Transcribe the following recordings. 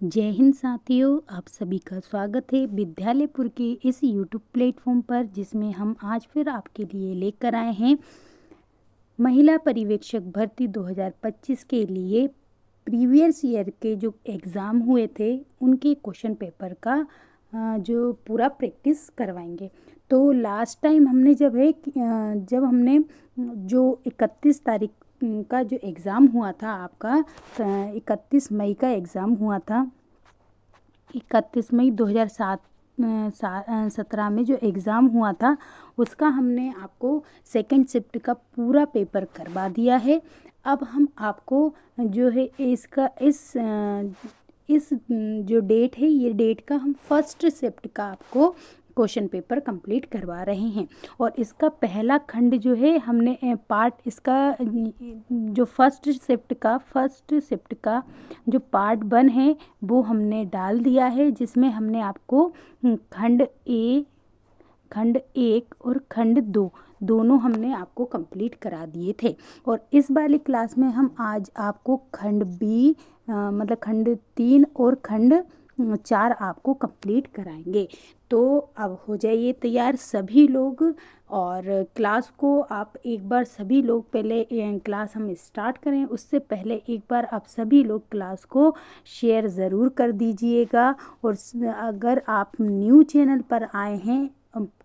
जय हिंद साथियों, आप सभी का स्वागत है विद्यालयपुर के इस यूट्यूब प्लेटफॉर्म पर, जिसमें हम आज फिर आपके लिए लेकर आए हैं महिला पर्यवेक्षक भर्ती 2025 के लिए प्रीवियस ईयर के जो एग्ज़ाम हुए थे उनके क्वेश्चन पेपर का जो पूरा प्रैक्टिस करवाएंगे। तो लास्ट टाइम हमने जब हमने जो 31 तारीख का जो एग्ज़ाम हुआ था आपका, 31 मई का एग्ज़ाम हुआ था, 31 मई 2017 में जो एग्ज़ाम हुआ था उसका हमने आपको सेकंड शिफ्ट का पूरा पेपर करवा दिया है। अब हम आपको जो है इस जो डेट है, ये डेट का हम फर्स्ट शिफ्ट का आपको क्वेश्चन पेपर कंप्लीट करवा रहे हैं। और इसका पहला खंड जो है हमने पार्ट इसका जो फर्स्ट शिफ्ट का जो पार्ट 1 है वो हमने डाल दिया है, जिसमें हमने आपको खंड 1 और खंड 2 दोनों हमने आपको कंप्लीट करा दिए थे। और इस वाली क्लास में हम आज आपको खंड बी मतलब खंड 3 और खंड 4 आपको कंप्लीट कराएंगे। तो अब हो जाइए तैयार सभी लोग, और क्लास को आप एक बार सभी लोग पहले क्लास हम स्टार्ट करें उससे पहले एक बार आप सभी लोग क्लास को शेयर ज़रूर कर दीजिएगा। और अगर आप न्यू चैनल पर आए हैं,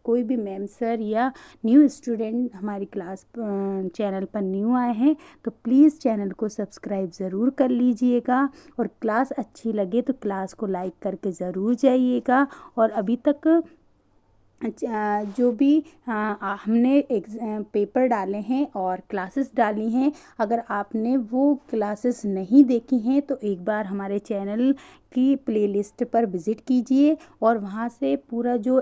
कोई भी मैम सर या न्यू स्टूडेंट हमारी क्लास चैनल पर न्यू आए हैं, तो प्लीज़ चैनल को सब्सक्राइब ज़रूर कर लीजिएगा। और क्लास अच्छी लगे तो क्लास को लाइक करके ज़रूर जाइएगा। और अभी तक जो भी हमने पेपर डाले हैं और क्लासेस डाली हैं, अगर आपने वो क्लासेस नहीं देखी हैं तो एक बार हमारे चैनल की प्लेलिस्ट पर विज़िट कीजिए और वहाँ से पूरा जो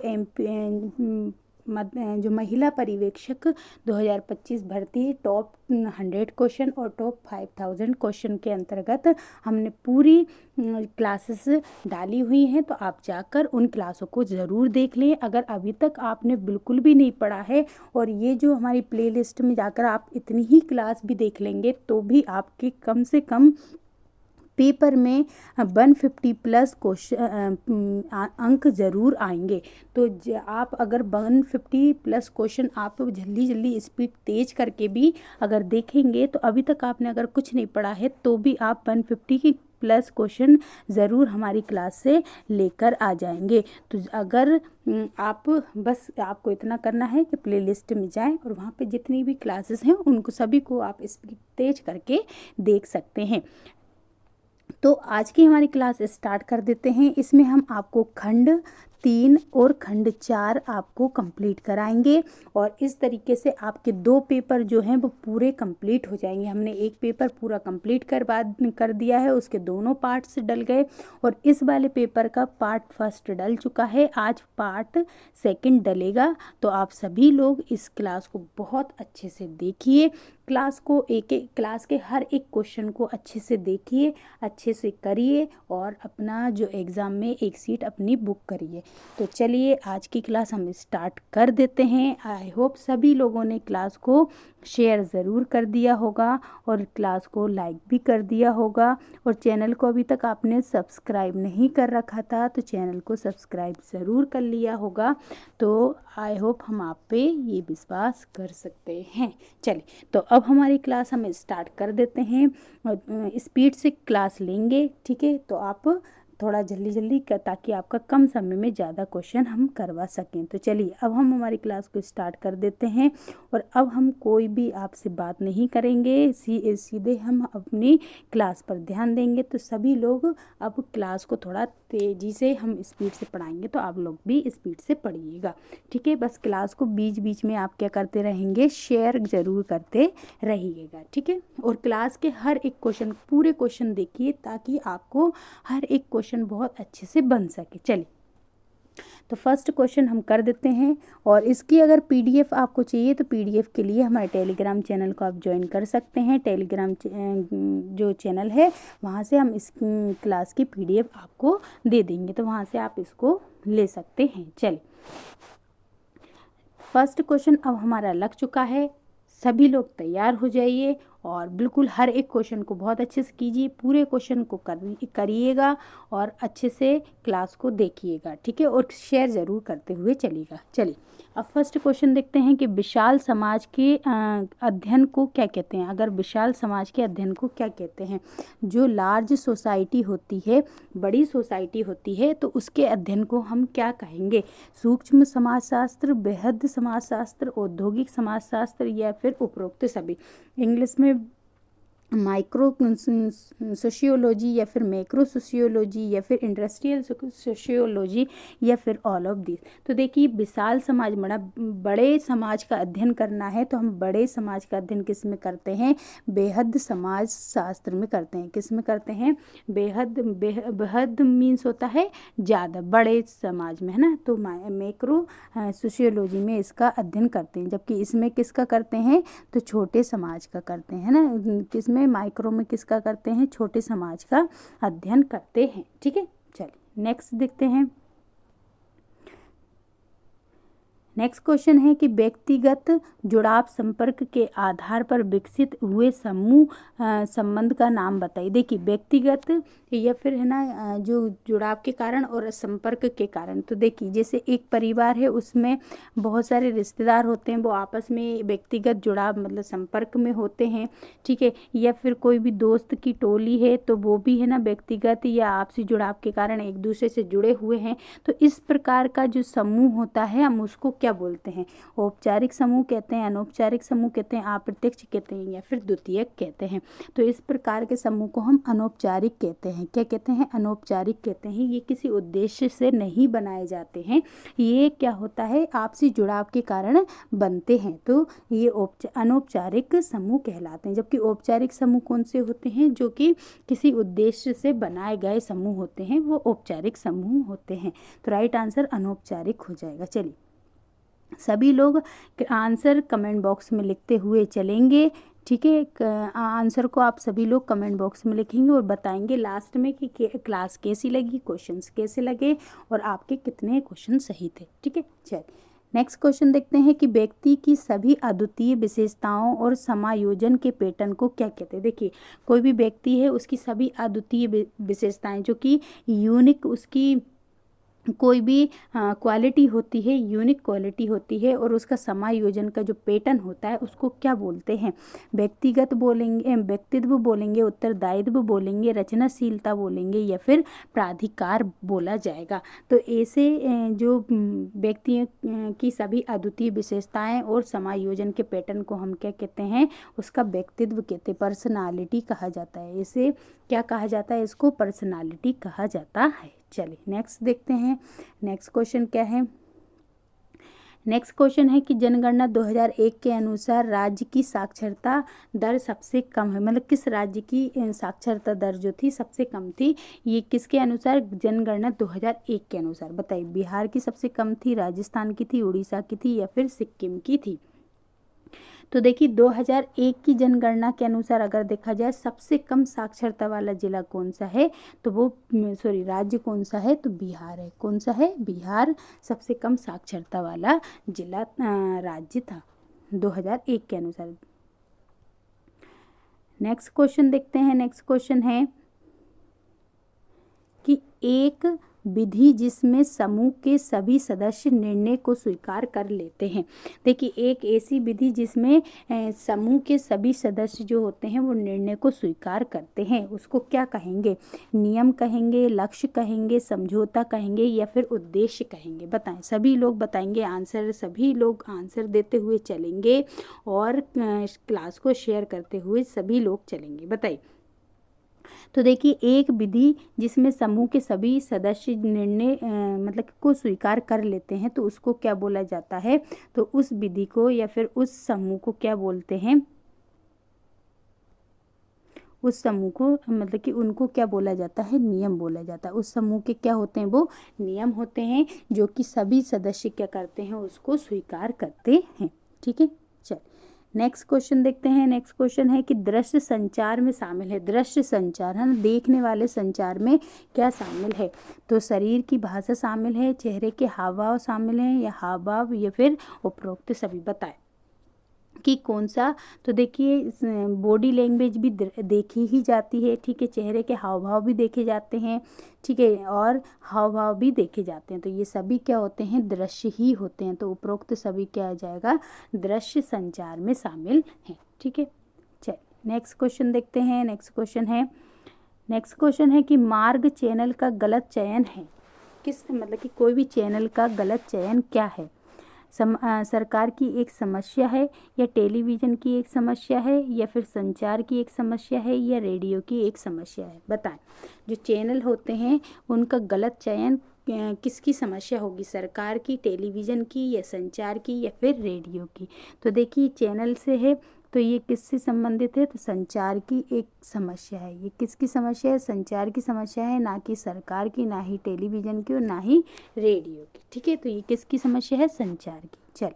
जो महिला पर्यवेक्षक 2025 भर्ती टॉप 100 क्वेश्चन और टॉप 5000 क्वेश्चन के अंतर्गत हमने पूरी क्लासेस डाली हुई हैं, तो आप जाकर उन क्लासों को ज़रूर देख लें। अगर अभी तक आपने बिल्कुल भी नहीं पढ़ा है और ये जो हमारी प्लेलिस्ट में जाकर आप इतनी ही क्लास भी देख लेंगे तो भी आपके कम से कम पेपर में 150 प्लस क्वेश्चन अंक ज़रूर आएंगे। तो आप अगर 150 प्लस क्वेश्चन आप जल्दी स्पीड तेज करके भी अगर देखेंगे तो अभी तक आपने अगर कुछ नहीं पढ़ा है तो भी आप 150 की प्लस क्वेश्चन ज़रूर हमारी क्लास से लेकर आ जाएंगे। तो अगर आप बस आपको इतना करना है कि प्लेलिस्ट में जाएं और वहाँ पे जितनी भी क्लासेस हैं उनको सभी को आप स्पीड तेज करके देख सकते हैं। तो आज की हमारी क्लास स्टार्ट कर देते हैं। इसमें हम आपको खंड 3 और खंड 4 आपको कंप्लीट कराएंगे और इस तरीके से आपके 2 पेपर जो हैं वो पूरे कंप्लीट हो जाएंगे। हमने एक पेपर पूरा कंप्लीट कर दिया है, उसके दोनों पार्ट्स डल गए और इस वाले पेपर का पार्ट फर्स्ट डल चुका है, आज पार्ट सेकंड डलेगा। तो आप सभी लोग इस क्लास को बहुत अच्छे से देखिए, क्लास के हर एक क्वेश्चन को अच्छे से देखिए, अच्छे से करिए और अपना जो एग्ज़ाम में एक सीट अपनी बुक करिए। तो चलिए आज की क्लास हम स्टार्ट कर देते हैं। आई होप सभी लोगों ने क्लास को शेयर ज़रूर कर दिया होगा और क्लास को लाइक भी कर दिया होगा। और चैनल को अभी तक आपने सब्सक्राइब नहीं कर रखा था तो चैनल को सब्सक्राइब ज़रूर कर लिया होगा। तो आई होप हम आप पे ये विश्वास कर सकते हैं। चलिए तो अब हमारी क्लास हम स्टार्ट कर देते हैं। स्पीड से क्लास लेंगे, ठीक है? तो आप थोड़ा जल्दी ताकि आपका कम समय में ज़्यादा क्वेश्चन हम करवा सकें। तो चलिए अब हम हमारी क्लास को स्टार्ट कर देते हैं। और अब हम कोई भी आपसे बात नहीं करेंगे, सीधे हम अपनी क्लास पर ध्यान देंगे। तो सभी लोग अब क्लास को थोड़ा तेज़ी से हम स्पीड से पढ़ाएंगे, तो आप लोग भी स्पीड से पढ़िएगा, ठीक है? बस क्लास को बीच में आप क्या करते रहेंगे, शेयर ज़रूर करते रहिएगा, ठीक है? और क्लास के हर एक क्वेश्चन, पूरे क्वेश्चन देखिए ताकि आपको हर एक क्वेश्चन बहुत अच्छे से बन सके। चलिए तो फर्स्ट क्वेश्चन हम कर देते हैं। और इसकी अगर पीडीएफ आपको चाहिए तो पीडीएफ के लिए हमारे टेलीग्राम चैनल को आप ज्वाइन कर सकते हैं। टेलीग्राम जो चैनल है वहाँ से हम इस क्लास की पीडीएफ आपको दे देंगे, तो वहाँ से आप इसको ले सकते हैं। चलिए फर्स्ट क्वेश्चन अब हमारा लग चुका है, सभी लोग तैयार हो जाइए और बिल्कुल हर एक क्वेश्चन को बहुत अच्छे से कीजिए, पूरे क्वेश्चन को करिएगा और अच्छे से क्लास को देखिएगा, ठीक है, और शेयर ज़रूर करते हुए चलिएगा। चलिए अब फर्स्ट क्वेश्चन देखते हैं कि विशाल समाज के अध्ययन को क्या कहते हैं। अगर विशाल समाज के अध्ययन को क्या कहते हैं, जो लार्ज सोसाइटी होती है, बड़ी सोसाइटी होती है, तो उसके अध्ययन को हम क्या कहेंगे। सूक्ष्म समाजशास्त्र, बृहद समाजशास्त्र, औद्योगिक समाजशास्त्र या फिर उपरोक्त सभी। इंग्लिश में माइक्रो सोशियोलॉजी या फिर मैक्रो सोशियोलॉजी या फिर इंडस्ट्रियल सोशियोलॉजी या फिर ऑल ऑफ दिस। तो देखिए विशाल समाज बड़े समाज का अध्ययन करना है तो हम बड़े समाज का अध्ययन किस में करते हैं, बेहद समाज शास्त्र में करते हैं। किस में करते हैं, बेहद मीन्स होता है ज़्यादा, बड़े समाज में, है ना। तो मैक्रो सोशियोलॉजी में इसका अध्ययन करते हैं, जबकि इसमें किसका करते हैं, तो छोटे समाज का करते हैं, है ना। किसमें, माइक्रो में किसका करते हैं, छोटे समाज का अध्ययन करते हैं, ठीक है। चलिए नेक्स्ट देखते हैं। नेक्स्ट क्वेश्चन है कि व्यक्तिगत जुड़ाव संपर्क के आधार पर विकसित हुए समूह संबंध का नाम बताइए। देखिए व्यक्तिगत या फिर है ना जो जुड़ाव के कारण और संपर्क के कारण। तो देखिए जैसे एक परिवार है, उसमें बहुत सारे रिश्तेदार होते हैं, वो आपस में व्यक्तिगत जुड़ाव मतलब संपर्क में होते हैं, ठीक है। या फिर कोई भी दोस्त की टोली है तो वो भी है ना व्यक्तिगत या आपसी जुड़ाव के कारण एक दूसरे से जुड़े हुए हैं। तो इस प्रकार का जो समूह होता है हम उसको क्या बोलते हैं, औपचारिक समूह कहते हैं, अनौपचारिक समूह कहते हैं, अप्रत्यक्ष कहते हैं या फिर द्वितीयक कहते हैं। तो इस प्रकार के समूह को हम अनौपचारिक कहते हैं। क्या कहते हैं, अनौपचारिक कहते हैं। ये किसी उद्देश्य से नहीं बनाए जाते हैं, ये क्या होता है आपसी जुड़ाव के कारण बनते हैं। तो ये अनौपचारिक समूह कहलाते हैं। जबकि औपचारिक समूह कौन से होते हैं, जो कि किसी उद्देश्य से बनाए गए समूह होते हैं, वो औपचारिक समूह होते हैं। तो राइट आंसर अनौपचारिक हो जाएगा। चलिए सभी लोग आंसर कमेंट बॉक्स में लिखते हुए चलेंगे, ठीक है। आंसर को आप सभी लोग कमेंट बॉक्स में लिखेंगे और बताएंगे लास्ट में कि क्लास कैसी लगी, क्वेश्चंस कैसे लगे और आपके कितने क्वेश्चन सही थे, ठीक है। चलिए नेक्स्ट क्वेश्चन देखते हैं कि व्यक्ति की सभी अद्वितीय विशेषताओं और समायोजन के पैटर्न को क्या कहते हैं। देखिए कोई भी व्यक्ति है, उसकी सभी अद्वितीय विशेषताएं जो कि यूनिक, उसकी कोई भी क्वालिटी होती है, यूनिक क्वालिटी होती है, और उसका समायोजन का जो पैटर्न होता है उसको क्या बोलते हैं, व्यक्तिगत बोलेंगे, व्यक्तित्व बोलेंगे, उत्तरदायित्व बोलेंगे, रचनाशीलता बोलेंगे या फिर प्राधिकार बोला जाएगा। तो ऐसे जो व्यक्ति की सभी अद्वितीय विशेषताएं और समायोजन के पैटर्न को हम क्या कहते हैं, उसका व्यक्तित्व कहते हैं, पर्सनालिटी कहा जाता है। इसे क्या कहा जाता है, इसको पर्सनालिटी कहा जाता है। चलिए नेक्स्ट देखते हैं। नेक्स्ट क्वेश्चन क्या है, नेक्स्ट क्वेश्चन है कि जनगणना 2001 के अनुसार राज्य की साक्षरता दर सबसे कम है, मतलब किस राज्य की साक्षरता दर जो थी सबसे कम थी, ये किसके अनुसार, जनगणना 2001 के अनुसार। बताइए बिहार की सबसे कम थी, राजस्थान की थी, उड़ीसा की थी या फिर सिक्किम की थी। तो देखिए 2001 की जनगणना के अनुसार अगर देखा जाए सबसे कम साक्षरता वाला जिला कौन सा है, तो वो राज्य कौन सा है, तो बिहार है। कौन सा है, बिहार सबसे कम साक्षरता वाला जिला राज्य था 2001 के अनुसार। नेक्स्ट क्वेश्चन देखते हैं। नेक्स्ट क्वेश्चन है कि एक विधि जिसमें समूह के सभी सदस्य निर्णय को स्वीकार कर लेते हैं। देखिए एक ऐसी विधि जिसमें समूह के सभी सदस्य जो होते हैं वो निर्णय को स्वीकार करते हैं, उसको क्या कहेंगे, नियम कहेंगे, लक्ष्य कहेंगे, समझौता कहेंगे या फिर उद्देश्य कहेंगे। बताएं, सभी लोग बताएंगे आंसर, सभी लोग आंसर देते हुए चलेंगे और क्लास को शेयर करते हुए सभी लोग चलेंगे। बताइए। तो देखिए एक विधि जिसमें समूह के सभी सदस्य निर्णय मतलब को स्वीकार कर लेते हैं तो उसको क्या बोला जाता है, तो उस विधि को या फिर उस समूह को क्या बोलते हैं, उस समूह को मतलब कि उनको क्या बोला जाता है, नियम बोला जाता है। उस समूह के क्या होते हैं, वो नियम होते हैं जो कि सभी सदस्य क्या करते हैं, उसको स्वीकार करते हैं, ठीक है। चल नेक्स्ट क्वेश्चन देखते हैं। नेक्स्ट क्वेश्चन है कि दृश्य संचार में शामिल है, दृश्य संचार है ना, देखने वाले संचार में क्या शामिल है, तो शरीर की भाषा शामिल है, चेहरे के हाव भाव शामिल हैं या हाव भाव या फिर उपरोक्त सभी। बताएं कि कौन सा, तो देखिए बॉडी लैंग्वेज भी देखी ही जाती है, ठीक है, चेहरे के हाव भाव भी देखे जाते हैं, ठीक है, और हाव भाव भी देखे जाते हैं, तो ये सभी क्या होते हैं, दृश्य ही होते हैं। तो उपरोक्त सभी क्या आ जाएगा, दृश्य संचार में शामिल हैं, ठीक है। चलिए नेक्स्ट क्वेश्चन देखते हैं। नेक्स्ट क्वेश्चन है कि मार्ग चैनल का गलत चयन है, किस मतलब कि कोई भी चैनल का गलत चयन क्या है, सरकार की एक समस्या है, या टेलीविज़न की एक समस्या है, या फिर संचार की एक समस्या है, या रेडियो की एक समस्या है। बताएं, जो चैनल होते हैं उनका गलत चयन किसकी समस्या होगी, सरकार की, टेलीविज़न की, या संचार की, या फिर रेडियो की। तो देखिए चैनल से है तो ये किससे संबंधित है, तो संचार की एक समस्या है। ये किसकी समस्या है, संचार की समस्या है, ना कि सरकार की, ना ही टेलीविज़न की और ना ही रेडियो की, ठीक है। तो ये किसकी समस्या है, संचार की। चल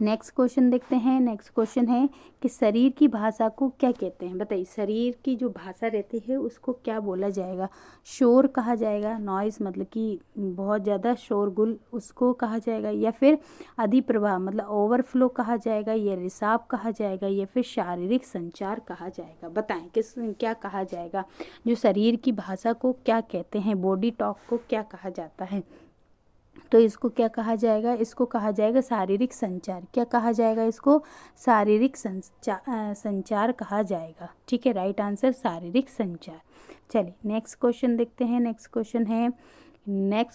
नेक्स्ट क्वेश्चन देखते हैं। नेक्स्ट क्वेश्चन है कि शरीर की भाषा को क्या कहते हैं, बताइए। शरीर की जो भाषा रहती है उसको क्या बोला जाएगा, शोर कहा जाएगा, नॉइज़ मतलब कि बहुत ज़्यादा शोरगुल उसको कहा जाएगा, या फिर अधिप्रवाह मतलब ओवरफ्लो कहा जाएगा, या रिसाव कहा जाएगा, या फिर शारीरिक संचार कहा जाएगा। बताएं किस क्या कहा जाएगा, जो शरीर की भाषा को क्या कहते हैं, बॉडी टॉक को क्या कहा जाता है। तो इसको क्या कहा जाएगा, इसको कहा जाएगा शारीरिक संचार। क्या कहा जाएगा, इसको शारीरिक संचार कहा जाएगा, ठीक है। राइट आंसर शारीरिक संचार। चलिए नेक्स्ट क्वेश्चन देखते हैं। नेक्स्ट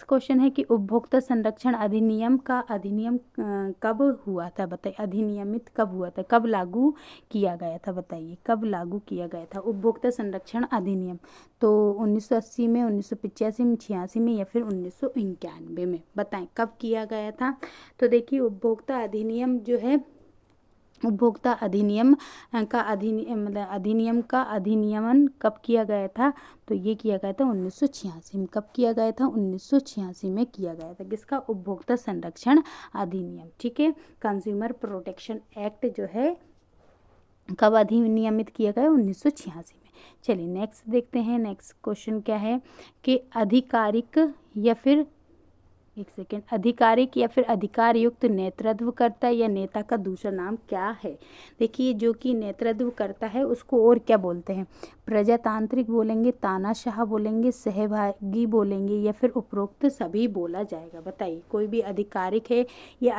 क्वेश्चन है कि उपभोक्ता संरक्षण अधिनियम का अधिनियम कब हुआ था, बताइए। अधिनियमित कब हुआ था, कब लागू किया गया था, बताइए कब लागू किया गया था उपभोक्ता संरक्षण अधिनियम। तो 1980 में, 1985 में, 86 में, या फिर 1991 में। बताएं कब किया गया था। तो देखिए उपभोक्ता अधिनियम जो है, उपभोक्ता अधिनियम का अधिनियम का अधिनियमन कब किया गया था, तो ये किया गया था 1986 में। कब किया गया था, 1986 में किया गया था। किसका, उपभोक्ता संरक्षण अधिनियम, ठीक है। कंज्यूमर प्रोटेक्शन एक्ट जो है कब अधिनियमित किया गया, 1986 में। चलिए नेक्स्ट देखते हैं। नेक्स्ट क्वेश्चन क्या है कि आधिकारिक या फिर अधिकार युक्त नेतृत्व करता या नेता का दूसरा नाम क्या है। देखिए जो कि नेतृत्व करता है उसको और क्या बोलते हैं, प्रजातांत्रिक बोलेंगे, तानाशाह बोलेंगे, सहभागी बोलेंगे, या फिर उपरोक्त सभी बोला जाएगा। बताइए कोई भी आधिकारिक है या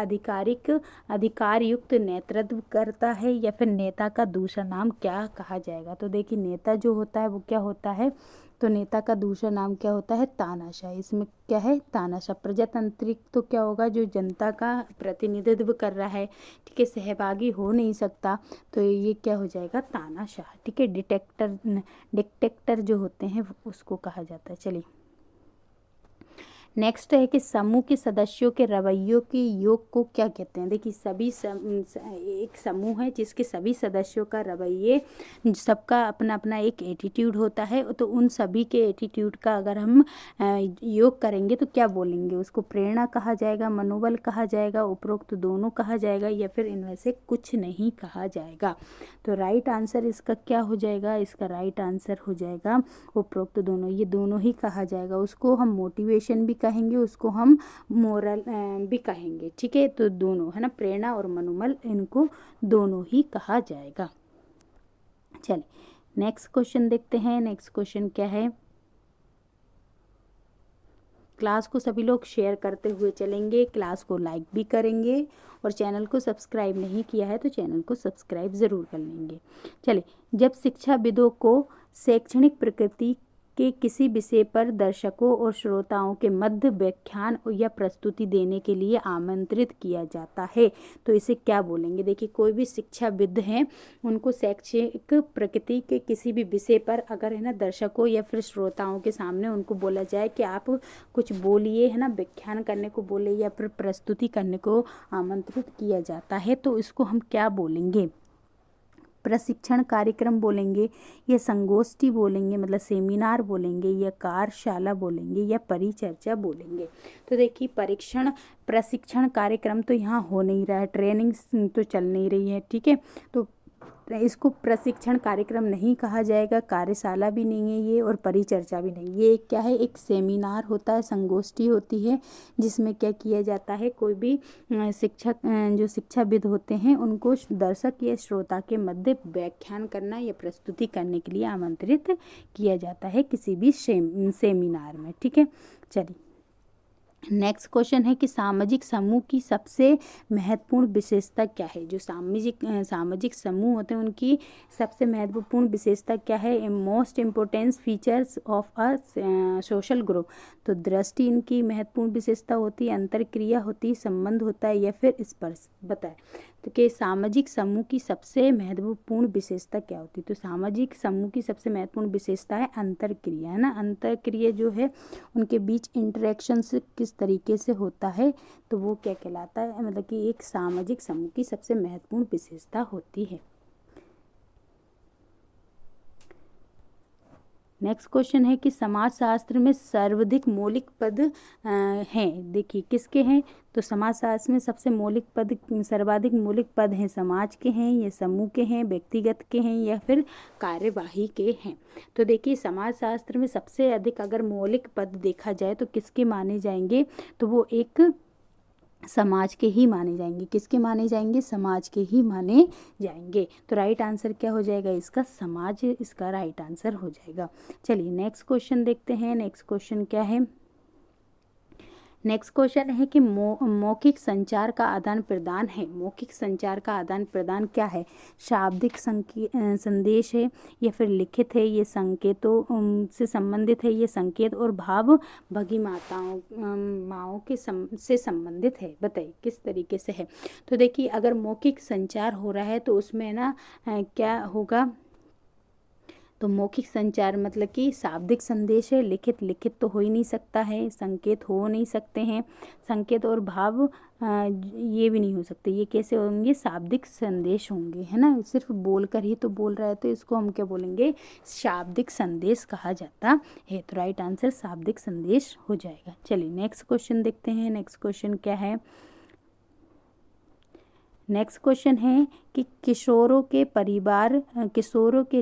अधिकार युक्त नेतृत्व करता है, या फिर नेता का दूसरा नाम क्या कहा जाएगा। तो देखिए नेता जो होता है वो क्या होता है, तो नेता का दूसरा नाम क्या होता है, तानाशाह। इसमें क्या है, तानाशाह। प्रजातांत्रिक तो क्या होगा, जो जनता का प्रतिनिधित्व कर रहा है, ठीक है, सहभागी हो नहीं सकता, तो ये क्या हो जाएगा, तानाशाह, ठीक है। डिक्टेटर जो होते हैं उसको कहा जाता है। चलिए नेक्स्ट है कि समूह के सदस्यों के रवैयों के योग को क्या कहते हैं। देखिए एक समूह है जिसके सभी सदस्यों का रवैये, सबका अपना अपना एक एटीट्यूड होता है, तो उन सभी के एटीट्यूड का अगर हम योग करेंगे तो क्या बोलेंगे, उसको प्रेरणा कहा जाएगा, मनोबल कहा जाएगा, उपरोक्त दोनों कहा जाएगा, या फिर इनमें से कुछ नहीं कहा जाएगा। तो राइट आंसर इसका क्या हो जाएगा, इसका राइट आंसर हो जाएगा उपरोक्त दोनों। ये दोनों ही कहा जाएगा। उसको हम मोटिवेशन भी कहेंगे, उसको हम मोरल भी कहेंगे, ठीक है। तो दोनों है ना, प्रेरणा और मनोबल, इनको दोनों ही कहा जाएगा। चलिए नेक्स्ट क्वेश्चन देखते हैं। नेक्स्ट क्वेश्चन क्या है, क्लास को सभी लोग शेयर करते हुए चलेंगे, क्लास को लाइक भी करेंगे, और चैनल को सब्सक्राइब नहीं किया है तो चैनल को सब्सक्राइब ज़रूर कर लेंगे। चलिए, जब शिक्षाविदों को शैक्षणिक प्रकृति के किसी विषय पर दर्शकों और श्रोताओं के मध्य व्याख्यान या प्रस्तुति देने के लिए आमंत्रित किया जाता है तो इसे क्या बोलेंगे। देखिए कोई भी शिक्षाविद हैं, उनको शैक्षिक प्रकृति के किसी भी विषय पर अगर है ना दर्शकों या फिर श्रोताओं के सामने उनको बोला जाए कि आप कुछ बोलिए, है ना, व्याख्यान करने को बोले या फिर प्रस्तुति करने को आमंत्रित किया जाता है, तो इसको हम क्या बोलेंगे। प्रशिक्षण कार्यक्रम बोलेंगे, या संगोष्ठी बोलेंगे मतलब सेमिनार बोलेंगे, या कार्यशाला बोलेंगे, या परिचर्चा बोलेंगे। तो देखिए प्रशिक्षण कार्यक्रम तो यहाँ हो नहीं रहा है, ट्रेनिंग तो चल नहीं रही है, ठीक है। तो इसको प्रशिक्षण कार्यक्रम नहीं कहा जाएगा, कार्यशाला भी नहीं है ये, और परिचर्चा भी नहीं। ये क्या है, एक सेमिनार होता है, संगोष्ठी होती है, जिसमें क्या किया जाता है, कोई भी शिक्षक जो शिक्षाविद होते हैं उनको दर्शक या श्रोता के मध्य व्याख्यान करना या प्रस्तुति करने के लिए आमंत्रित किया जाता है किसी भी सेमिनार में। ठीक है, चलिए नेक्स्ट क्वेश्चन है कि सामाजिक समूह की सबसे महत्वपूर्ण विशेषता क्या है। जो सामाजिक समूह होते हैं उनकी सबसे महत्वपूर्ण विशेषता क्या है। Most importance features of a social group. तो दृष्टि इनकी महत्वपूर्ण विशेषता होती है, अंतरक्रिया होती है, संबंध होता है, या फिर स्पर्श। बताए तो कि सामाजिक समूह की सबसे महत्वपूर्ण विशेषता क्या होती है। तो सामाजिक समूह की सबसे महत्वपूर्ण विशेषता है अंतरक्रिया, है ना। अंतरक्रिया जो है उनके बीच इंटरेक्शन से किस तरीके से होता है, तो वो क्या कहलाता है, मतलब कि एक सामाजिक समूह की सबसे महत्वपूर्ण विशेषता होती है। नेक्स्ट क्वेश्चन है कि समाजशास्त्र में सर्वाधिक मौलिक पद हैं। देखिए किसके हैं, तो समाजशास्त्र में सबसे सर्वाधिक मौलिक पद हैं, समाज के हैं, या समूह के हैं, व्यक्तिगत के हैं, या फिर कार्यवाही के हैं। तो देखिए समाजशास्त्र में सबसे अधिक अगर मौलिक पद देखा जाए तो किसके माने जाएंगे, तो वो एक समाज के ही माने जाएंगे। किसके माने जाएंगे, समाज के ही माने जाएंगे। तो राइट आंसर क्या हो जाएगा इसका, समाज इसका राइट आंसर हो जाएगा। चलिए नेक्स्ट क्वेश्चन देखते हैं। नेक्स्ट क्वेश्चन क्या है, नेक्स्ट क्वेश्चन है कि मौखिक संचार का आदान प्रदान है। मौखिक संचार का आदान प्रदान क्या है, शाब्दिक संदेश है, या फिर लिखित है, ये संकेतों से संबंधित है, ये संकेत और भाव भगी माओं के से संबंधित है। बताइए किस तरीके से है। तो देखिए अगर मौखिक संचार हो रहा है तो उसमें ना क्या होगा, तो मौखिक संचार मतलब कि शाब्दिक संदेश है, लिखित तो हो ही नहीं सकता है, संकेत हो नहीं सकते हैं, संकेत और भाव ये भी नहीं हो सकते। ये कैसे होंगे, शाब्दिक संदेश होंगे, है ना। सिर्फ बोलकर ही तो बोल रहा है, तो इसको हम क्या बोलेंगे, शाब्दिक संदेश कहा जाता है। तो राइट आंसर शाब्दिक संदेश हो जाएगा। चलिए नेक्स्ट क्वेश्चन देखते हैं। नेक्स्ट क्वेश्चन क्या है, नेक्स्ट क्वेश्चन है कि किशोरों के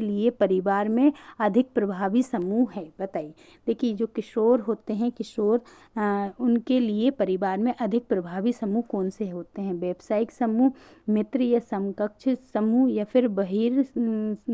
लिए परिवार में अधिक प्रभावी समूह है। बताइए, देखिए जो किशोर होते हैं, उनके लिए परिवार में अधिक प्रभावी समूह कौन से होते हैं। व्यावसायिक समूह, मित्र या समकक्ष समूह, या फिर बहिर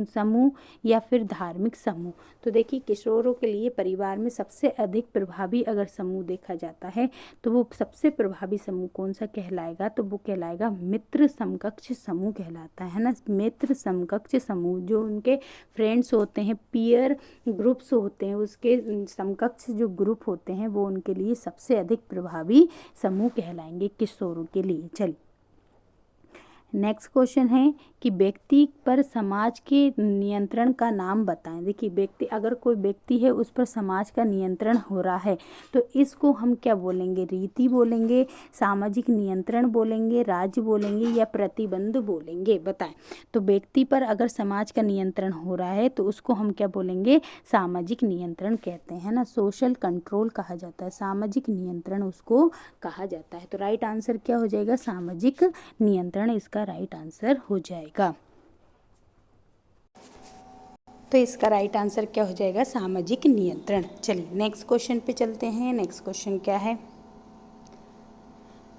समूह, या फिर धार्मिक समूह। तो देखिए किशोरों के लिए परिवार में सबसे अधिक प्रभावी अगर समूह देखा जाता है तो वो सबसे प्रभावी समूह कौन सा कहलाएगा, तो वो कहलाएगा मित्र समकक्ष समूह कहलाता है ना। मित्र समकक्ष समूह, जो उनके फ्रेंड्स होते हैं, पीयर ग्रुप्स होते हैं, उसके समकक्ष जो ग्रुप होते हैं वो उनके लिए सबसे अधिक प्रभावी समूह कहलाएंगे किशोरों के लिए। चलिए नेक्स्ट क्वेश्चन है कि व्यक्ति पर समाज के नियंत्रण का नाम बताएं। देखिए अगर कोई व्यक्ति है उस पर समाज का नियंत्रण हो रहा है तो इसको हम क्या बोलेंगे, रीति बोलेंगे, सामाजिक नियंत्रण बोलेंगे, राज्य बोलेंगे, या प्रतिबंध बोलेंगे। बताएं। तो व्यक्ति पर अगर समाज का नियंत्रण हो रहा है तो उसको हम क्या बोलेंगे, सामाजिक नियंत्रण कहते हैं ना, सोशल कंट्रोल कहा जाता है, सामाजिक नियंत्रण उसको कहा जाता है। तो राइट आंसर क्या हो जाएगा, सामाजिक नियंत्रण इसका राइट आंसर हो जाएगा। तो इसका राइट आंसर क्या हो जाएगा, सामाजिक नियंत्रण। चलिए नेक्स्ट क्वेश्चन पे चलते हैं। नेक्स्ट क्वेश्चन क्या है,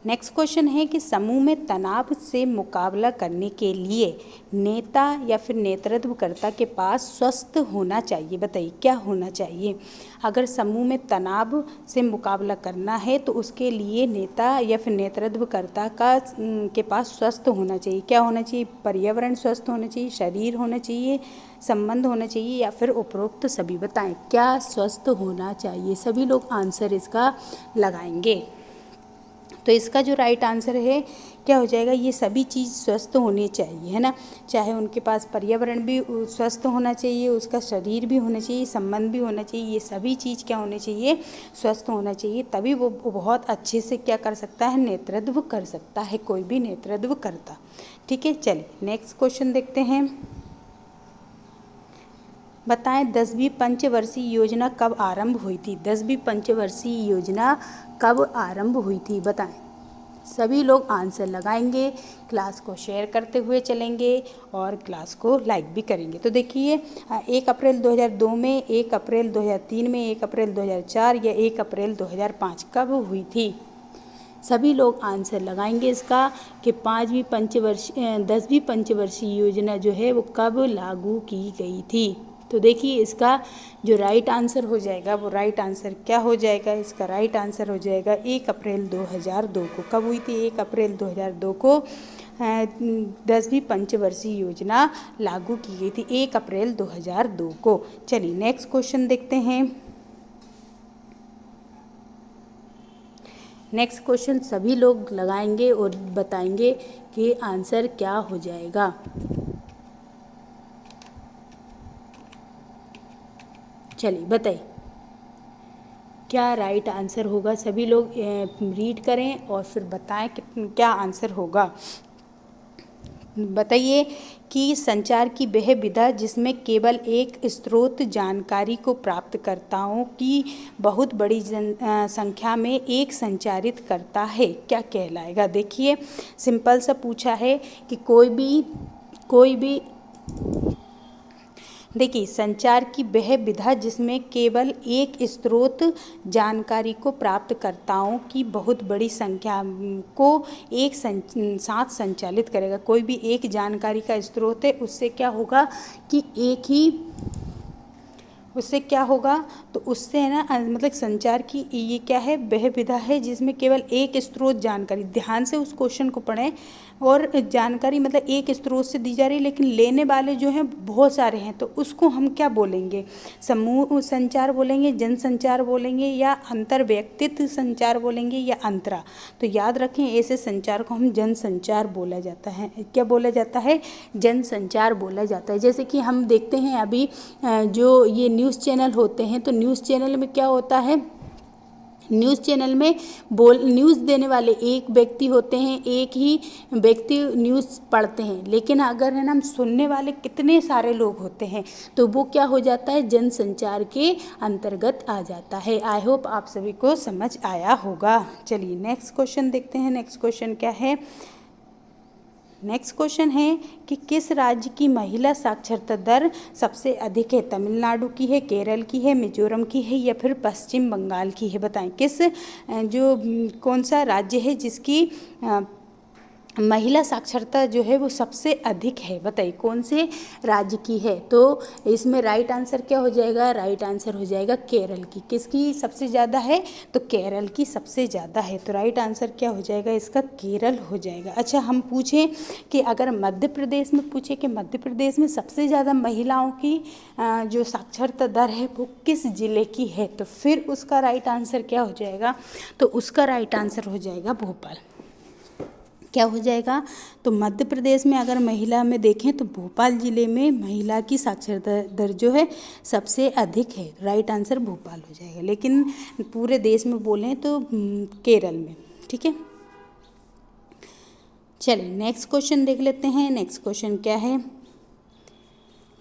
नेक्स्ट क्वेश्चन है कि समूह में तनाव से मुकाबला करने के लिए नेता या फिर नेतृत्वकर्ता के पास स्वस्थ होना चाहिए। बताइए क्या होना चाहिए। अगर समूह में तनाव से मुकाबला करना है तो उसके लिए नेता या फिर नेतृत्वकर्ता के पास स्वस्थ होना चाहिए। क्या होना चाहिए, पर्यावरण स्वस्थ होना चाहिए, शरीर होना चाहिए, संबंध होना चाहिए, या फिर उपरोक्त सभी। बताएं क्या स्वस्थ होना चाहिए। सभी लोग आंसर इसका लगाएंगे। तो इसका जो राइट आंसर है क्या हो जाएगा, ये सभी चीज़ स्वस्थ होनी चाहिए, है ना। चाहे उनके पास पर्यावरण भी स्वस्थ होना चाहिए, उसका शरीर भी होना चाहिए, संबंध भी होना चाहिए, ये सभी चीज़ क्या होनी चाहिए, स्वस्थ होना चाहिए। तभी वो बहुत अच्छे से क्या कर सकता है, नेतृत्व कर सकता है, कोई भी नेतृत्व करता। ठीक है, चलिए नेक्स्ट क्वेश्चन देखते हैं। बताएं 10वीं पंचवर्षीय योजना कब आरंभ हुई थी। 10वीं पंचवर्षीय योजना कब आरंभ हुई थी, बताएं। सभी लोग आंसर लगाएंगे, क्लास को शेयर करते हुए चलेंगे और क्लास को लाइक भी करेंगे। तो देखिए 1 अप्रैल 2002 में, 1 अप्रैल 2003 में, 1 अप्रैल 2004 या 1 अप्रैल 2005 कब हुई थी? सभी लोग आंसर लगाएंगे इसका कि 10वीं पंचवर्षीय योजना जो है वो कब लागू की गई थी। तो देखिए इसका जो राइट आंसर हो जाएगा वो राइट आंसर क्या हो जाएगा? इसका राइट आंसर हो जाएगा 1 अप्रैल 2002 को। कब हुई थी? 1 अप्रैल 2002 को 10वीं पंचवर्षीय योजना लागू की गई थी, 1 अप्रैल 2002 को। चलिए नेक्स्ट क्वेश्चन देखते हैं। नेक्स्ट क्वेश्चन सभी लोग लगाएंगे और बताएंगे कि आंसर क्या हो जाएगा। चलिए बताइए क्या राइट आंसर होगा। सभी लोग रीड करें और फिर बताएं कि क्या आंसर होगा। बताइए कि संचार की वह विधा जिसमें केवल एक स्रोत जानकारी को प्राप्तकर्ताओं की बहुत बड़ी संख्या में एक संचारित करता है, क्या कहलाएगा? देखिए सिंपल सा पूछा है कि कोई भी देखिए संचार की वह विधा जिसमें केवल एक स्रोत जानकारी को प्राप्तकर्ताओं की बहुत बड़ी संख्या को एक साथ संचालित करेगा। कोई भी एक जानकारी का स्रोत है, उससे क्या होगा कि उससे क्या होगा तो उससे है ना, मतलब संचार की ये क्या है? वह विधा है जिसमें केवल एक स्रोत जानकारी, ध्यान से उस क्वेश्चन को पढ़ें, और जानकारी मतलब एक स्रोत से दी जा रही है लेकिन लेने वाले जो हैं बहुत सारे हैं, तो उसको हम क्या बोलेंगे? समूह संचार बोलेंगे, जनसंचार बोलेंगे, या अंतर व्यक्तित्व संचार बोलेंगे, या अंतरा। तो याद रखें ऐसे संचार को हम जनसंचार बोला जाता है। क्या बोला जाता है? जनसंचार बोला जाता है। जैसे कि हम देखते हैं अभी जो ये न्यूज़ चैनल होते हैं, तो न्यूज़ चैनल में क्या होता है? न्यूज़ चैनल में न्यूज़ देने वाले एक व्यक्ति होते हैं, एक ही व्यक्ति न्यूज़ पढ़ते हैं, लेकिन अगर है ना हम सुनने वाले कितने सारे लोग होते हैं, तो वो क्या हो जाता है? जनसंचार के अंतर्गत आ जाता है। आई होप आप सभी को समझ आया होगा। चलिए नेक्स्ट क्वेश्चन देखते हैं। नेक्स्ट क्वेश्चन क्या है? नेक्स्ट क्वेश्चन है कि किस राज्य की महिला साक्षरता दर सबसे अधिक है? तमिलनाडु की है, केरल की है, मिजोरम की है, या फिर पश्चिम बंगाल की है? बताएं कौन सा राज्य है जिसकी महिला साक्षरता जो है वो सबसे अधिक है? बताइए कौन से राज्य की है? तो इसमें राइट आंसर क्या हो जाएगा? राइट आंसर हो जाएगा केरल की। किसकी सबसे ज़्यादा है? तो केरल की सबसे ज़्यादा है। तो राइट आंसर क्या हो जाएगा इसका? केरल हो जाएगा। अच्छा हम पूछें कि अगर मध्य प्रदेश में पूछे कि मध्य प्रदेश में सबसे ज़्यादा महिलाओं की जो साक्षरता दर है वो किस ज़िले की है, तो फिर उसका राइट आंसर क्या हो जाएगा? तो उसका राइट आंसर हो जाएगा भोपाल। क्या हो जाएगा? तो मध्य प्रदेश में अगर महिला में देखें तो भोपाल ज़िले में महिला की साक्षरता दर जो है सबसे अधिक है। राइट आंसर भोपाल हो जाएगा, लेकिन पूरे देश में बोलें तो केरल में। ठीक है, चलिए नेक्स्ट क्वेश्चन देख लेते हैं। नेक्स्ट क्वेश्चन क्या है?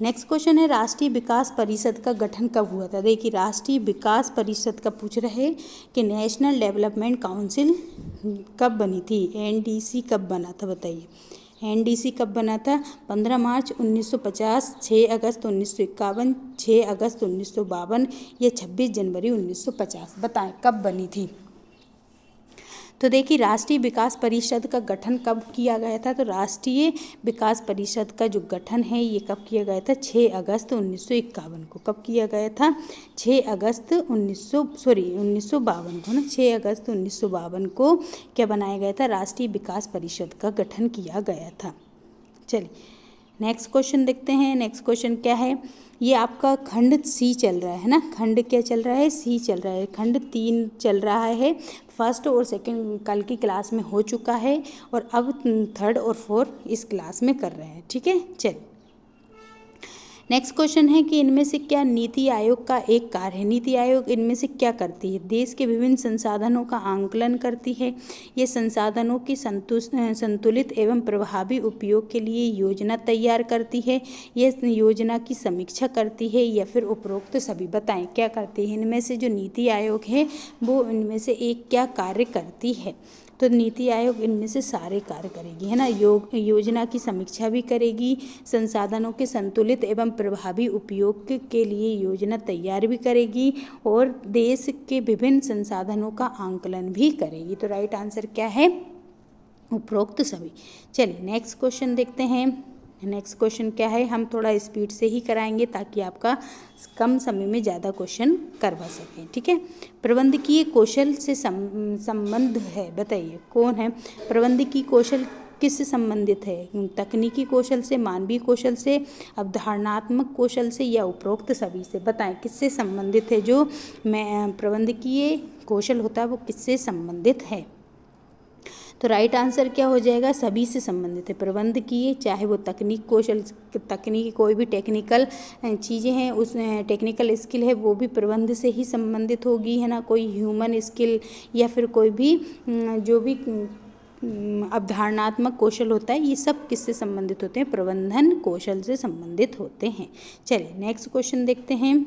नेक्स्ट क्वेश्चन है राष्ट्रीय विकास परिषद का गठन कब हुआ था? देखिए राष्ट्रीय विकास परिषद का पूछ रहे हैं कि नेशनल डेवलपमेंट काउंसिल कब बनी थी? एनडीसी कब बना था? बताइए एनडीसी कब बना था? 15 मार्च 1950, 6 अगस्त 1951, 6 अगस्त 1952 या 26 जनवरी 1950? बताएं कब बनी थी? तो देखिए राष्ट्रीय विकास परिषद का गठन कब किया गया था? तो राष्ट्रीय विकास परिषद का जो गठन है ये कब किया गया था? 6 अगस्त 1951 को। कब किया गया था? 6 अगस्त 1952 को ना, 6 अगस्त 1952 को क्या बनाया गया था? राष्ट्रीय विकास परिषद का गठन किया गया था। चलिए नेक्स्ट क्वेश्चन देखते हैं। नेक्स्ट क्वेश्चन क्या है? ये आपका खंड सी चल रहा है ना, खंड क्या चल रहा है? सी चल रहा है। खंड 3 चल रहा है। फर्स्ट और सेकंड कल की क्लास में हो चुका है और अब थर्ड और फोर्थ इस क्लास में कर रहे हैं। ठीक है, चलिए नेक्स्ट क्वेश्चन है कि इनमें से क्या नीति आयोग का एक कार्य है? नीति आयोग इनमें से क्या करती है? देश के विभिन्न संसाधनों का आंकलन करती है, ये संसाधनों की संतुलित एवं प्रभावी उपयोग के लिए योजना तैयार करती है, ये योजना की समीक्षा करती है, या फिर उपरोक्त सभी? बताएं क्या करती है? इनमें से जो नीति आयोग है वो इनमें से एक क्या कार्य करती है? तो नीति आयोग इनमें से सारे कार्य करेगी, है ना। योजना की समीक्षा भी करेगी, संसाधनों के संतुलित एवं प्रभावी उपयोग के लिए योजना तैयार भी करेगी और देश के विभिन्न संसाधनों का आंकलन भी करेगी। तो राइट आंसर क्या है? उपरोक्त सभी। चलिए नेक्स्ट क्वेश्चन देखते हैं। नेक्स्ट क्वेश्चन क्या है, हम थोड़ा स्पीड से ही कराएंगे ताकि आपका कम समय में ज़्यादा क्वेश्चन करवा सकें, ठीक है। प्रबंधकीय कौशल से संबंध है, बताइए कौन है? प्रबंधकीय कौशल किससे संबंधित है? तकनीकी कौशल से, मानवीय कौशल से, अवधारणात्मक कौशल से या उपरोक्त सभी से? बताएं किससे संबंधित है? जो प्रबंधकीय कौशल होता है वो किससे संबंधित है? तो राइट आंसर क्या हो जाएगा? सभी से संबंधित है। प्रबंधकीय, चाहे वो तकनीक कौशल, तकनीकी कोई भी टेक्निकल चीज़ें हैं, उस टेक्निकल स्किल है वो भी प्रबंध से ही संबंधित होगी, है ना। कोई ह्यूमन स्किल या फिर कोई भी जो भी अवधारणात्मक कौशल होता है, ये सब किससे संबंधित होते हैं? प्रबंधन कौशल से संबंधित होते हैं। चलिए नेक्स्ट क्वेश्चन देखते हैं।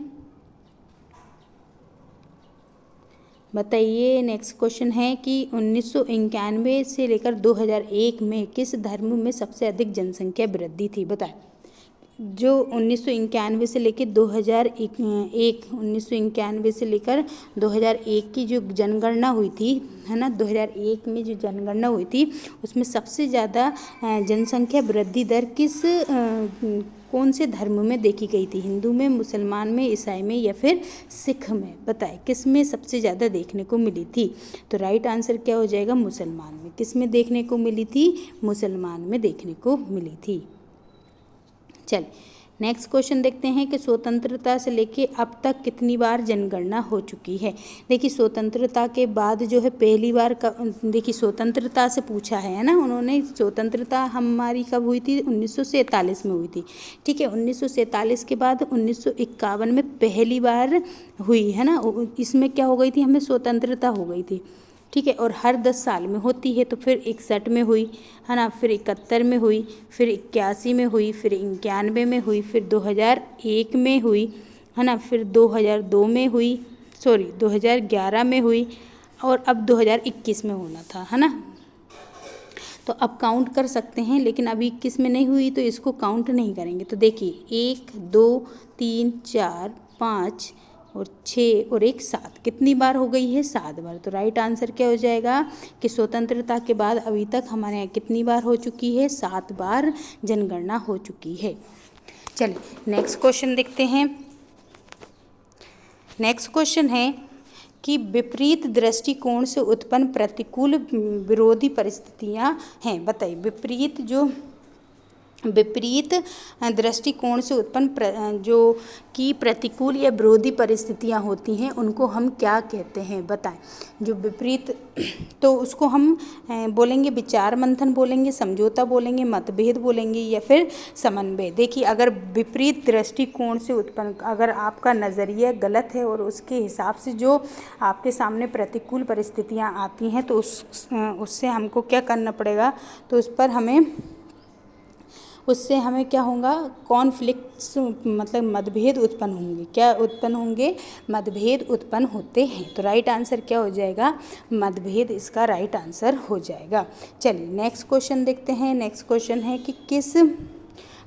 बताइए नेक्स्ट क्वेश्चन है कि 1991 से लेकर 2001 में किस धर्म में सबसे अधिक जनसंख्या वृद्धि थी? बताएं। जो 1991 से लेकर 1991 से लेकर 2001 की जो जनगणना हुई थी, है ना, 2001 में जो जनगणना हुई थी उसमें सबसे ज़्यादा जनसंख्या वृद्धि दर किस कौन से धर्म में देखी गई थी? हिंदू में, मुसलमान में, ईसाई में या फिर सिख में? बताएं किस में सबसे ज़्यादा देखने को मिली थी? तो राइट आंसर क्या हो जाएगा? मुसलमान में। किस में देखने को मिली थी? मुसलमान में देखने को मिली थी। चल नेक्स्ट क्वेश्चन देखते हैं कि स्वतंत्रता से लेके अब तक कितनी बार जनगणना हो चुकी है? देखिए स्वतंत्रता के बाद जो है पहली बार देखिए स्वतंत्रता से पूछा है ना उन्होंने। स्वतंत्रता हमारी कब हुई थी? 1947 में हुई थी, ठीक है। 1947 के बाद 1951 में पहली बार हुई, है ना। इसमें क्या हो गई थी? हमें स्वतंत्रता हो गई थी, ठीक है। और हर 10 साल में होती है, तो फिर 61 में हुई, है ना, फिर 71 में हुई, फिर 81 में हुई, फिर 91 में हुई, फिर 2001 में हुई, है ना, फिर 2002 में हुई, 2011 में हुई और अब 2021 में होना था, है ना। तो अब काउंट कर सकते हैं, लेकिन अभी 21 में नहीं हुई तो इसको काउंट नहीं करेंगे। तो देखिए 1 2 3 4 5 और 6 और 1 7, कितनी बार हो गई है? 7 बार। तो राइट आंसर क्या हो जाएगा कि स्वतंत्रता के बाद अभी तक हमारे यहाँ कितनी बार हो चुकी है? 7 बार जनगणना हो चुकी है। चलिए नेक्स्ट क्वेश्चन देखते हैं। नेक्स्ट क्वेश्चन है कि विपरीत दृष्टिकोण से उत्पन्न प्रतिकूल विरोधी परिस्थितियाँ हैं। बताइए विपरीत दृष्टिकोण से उत्पन्न जो कि प्रतिकूल या विरोधी परिस्थितियां होती हैं उनको हम क्या कहते हैं? बताएं। जो विपरीत, तो उसको हम बोलेंगे विचार मंथन बोलेंगे, समझौता बोलेंगे, मतभेद बोलेंगे या फिर समन्वय। देखिए अगर विपरीत दृष्टिकोण से उत्पन्न, अगर आपका नज़रिया गलत है और उसके हिसाब से जो आपके सामने प्रतिकूल परिस्थितियाँ आती हैं तो उससे हमको क्या करना पड़ेगा? तो उससे हमें क्या होगा? कॉन्फ्लिक्ट्स, मतलब मतभेद उत्पन्न होंगे। क्या उत्पन्न होंगे? मतभेद उत्पन्न होते हैं। तो राइट आंसर क्या हो जाएगा? मतभेद इसका राइट आंसर हो जाएगा। चलिए नेक्स्ट क्वेश्चन देखते हैं। नेक्स्ट क्वेश्चन है कि किस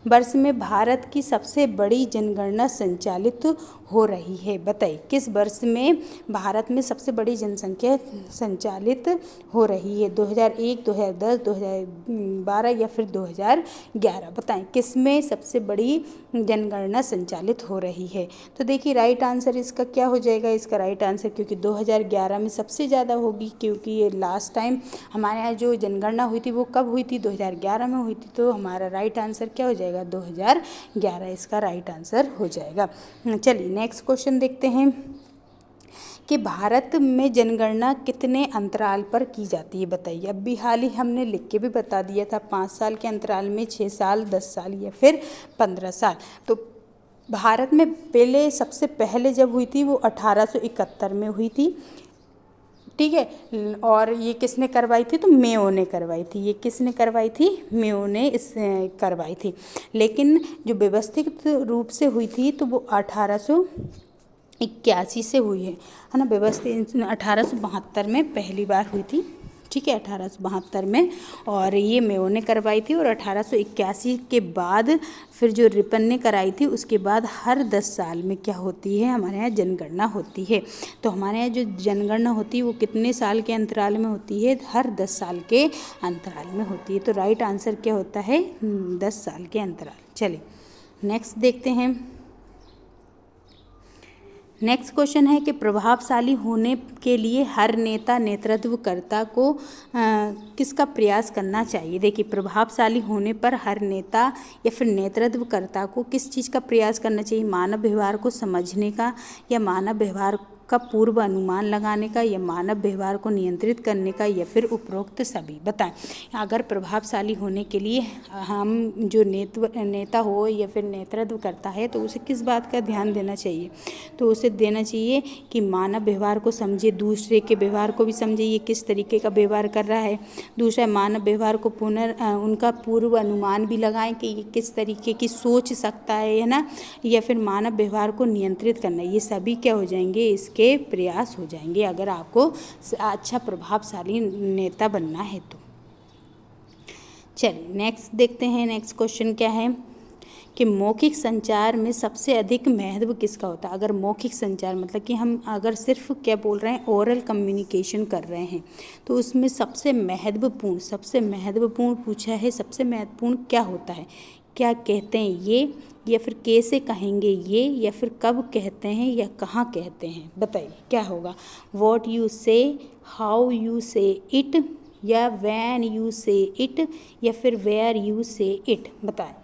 वर्ष में भारत की सबसे बड़ी जनगणना संचालित हो रही है? बताइए किस वर्ष में भारत में सबसे बड़ी जनसंख्या संचालित हो रही है? 2001, 2010, 2012 या फिर 2011? बताएं किस में सबसे बड़ी जनगणना संचालित हो रही है? तो देखिए राइट आंसर इसका क्या हो जाएगा? इसका राइट आंसर, क्योंकि 2011 में सबसे ज़्यादा होगी, क्योंकि ये लास्ट टाइम हमारे यहाँ जो जनगणना हुई थी वो कब हुई थी? 2011 में हुई थी। तो हमारा राइट आंसर क्या हो जाएगा? 2011 इसका राइट आंसर हो जाएगा। चलिए नेक्स्ट क्वेश्चन देखते हैं कि भारत में जनगणना कितने अंतराल पर की जाती है? बताइए। अब भी हाल ही हमने लिख के भी बता दिया था, 5 साल के अंतराल में, 6 साल, 10 साल या फिर 15 साल। तो भारत में सबसे पहले जब हुई थी वो 1871 में हुई थी, ठीक है। और ये किसने करवाई थी? तो मेयो ने करवाई थी। ये किसने करवाई थी? मेयो ने करवाई थी। लेकिन जो व्यवस्थित रूप से हुई थी तो वो 1881 से हुई है ना। व्यवस्थित 1872 में पहली बार हुई थी, ठीक है, 1872 में। और ये मेयो ने करवाई थी। और 1881 के बाद फिर जो रिपन ने कराई थी, उसके बाद हर 10 साल में क्या होती है, हमारे यहाँ जनगणना होती है। तो हमारे यहाँ जो जनगणना होती है वो कितने साल के अंतराल में होती है, हर 10 साल के अंतराल में होती है। तो राइट आंसर क्या होता है, 10 साल के अंतराल। चलिए नेक्स्ट देखते हैं। नेक्स्ट क्वेश्चन है कि प्रभावशाली होने के लिए हर नेता नेतृत्वकर्ता को किसका प्रयास करना चाहिए। देखिए, प्रभावशाली होने पर हर नेता या फिर नेतृत्वकर्ता को किस चीज़ का प्रयास करना चाहिए, मानव व्यवहार को समझने का, या मानव व्यवहार का पूर्व अनुमान लगाने का, या मानव व्यवहार को नियंत्रित करने का, या फिर उपरोक्त सभी। बताएं, अगर प्रभावशाली होने के लिए हम जो नेता हो या फिर नेतृत्व करता है तो उसे किस बात का ध्यान देना चाहिए। तो उसे देना चाहिए कि मानव व्यवहार को समझे, दूसरे के व्यवहार को भी समझे, ये किस तरीके का व्यवहार कर रहा है। दूसरा, मानव व्यवहार को उनका पूर्व अनुमान भी लगाएं कि ये किस तरीके की सोच सकता है ना, या फिर मानव व्यवहार को नियंत्रित करना। ये सभी क्या हो जाएंगे, इसके प्रयास हो जाएंगे अगर आपको अच्छा प्रभावशाली नेता बनना है तो। चलिए नेक्स्ट देखते हैं। नेक्स्ट क्वेश्चन क्या है कि मौखिक संचार में सबसे अधिक महत्व किसका होता है। अगर मौखिक संचार मतलब कि हम अगर सिर्फ क्या बोल रहे हैं, ओरल कम्युनिकेशन कर रहे हैं, तो उसमें सबसे महत्वपूर्ण पूछा है, सबसे महत्वपूर्ण क्या होता है, क्या कहते हैं ये, या फिर कैसे कहेंगे ये, या फिर कब कहते हैं, या कहाँ कहते हैं। बताइए क्या होगा, व्हाट यू से, हाउ यू से इट, या व्हेन यू से इट, या फिर वेयर यू से इट। बताएं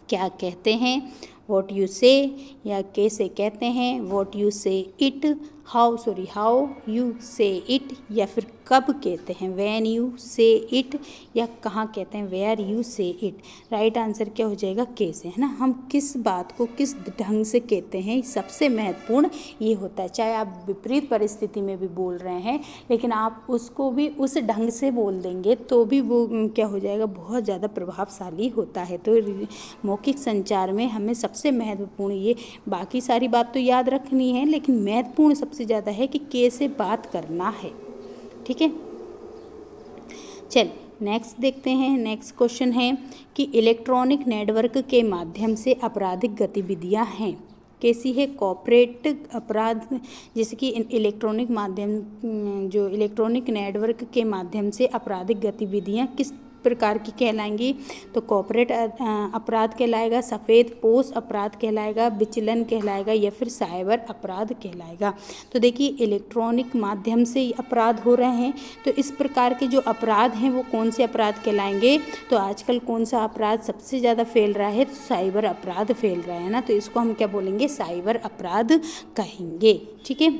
क्या कहते हैं, व्हाट यू से, या कैसे कहते हैं, व्हाट यू से इट, हाउ यू से इट, या फिर कब कहते हैं, व्हेन यू से इट, या कहाँ कहते हैं, वेयर यू से इट। राइट आंसर क्या हो जाएगा, कैसे, है ना। हम किस बात को किस ढंग से कहते हैं, सबसे महत्वपूर्ण ये होता है। चाहे आप विपरीत परिस्थिति में भी बोल रहे हैं, लेकिन आप उसको भी उस ढंग से बोल देंगे तो भी वो क्या हो जाएगा, बहुत ज़्यादा प्रभावशाली होता है। तो मौखिक संचार में हमें सबसे महत्वपूर्ण ये, बाकी सारी बात तो याद रखनी है, लेकिन महत्वपूर्ण सबसे ज़्यादा है कि कैसे बात करना है। ठीक है, चलिए नेक्स्ट देखते हैं। नेक्स्ट क्वेश्चन है कि इलेक्ट्रॉनिक नेटवर्क के माध्यम से आपराधिक गतिविधियां हैं, कैसी है, कॉर्पोरेट अपराध, जैसे कि इलेक्ट्रॉनिक नेटवर्क के माध्यम से आपराधिक गतिविधियां किस प्रकार की कहलाएंगी। तो कॉर्पोरेट अपराध कहलाएगा, सफ़ेद पोश अपराध कहलाएगा, विचलन कहलाएगा, या फिर साइबर अपराध कहलाएगा। तो देखिए, इलेक्ट्रॉनिक माध्यम से अपराध हो रहे हैं, तो इस प्रकार के जो अपराध हैं वो कौन से अपराध कहलाएंगे। तो आजकल कौन सा अपराध सबसे ज़्यादा फैल रहा है, तो साइबर अपराध फैल रहा है ना, तो इसको हम क्या बोलेंगे, साइबर अपराध कहेंगे। ठीक है,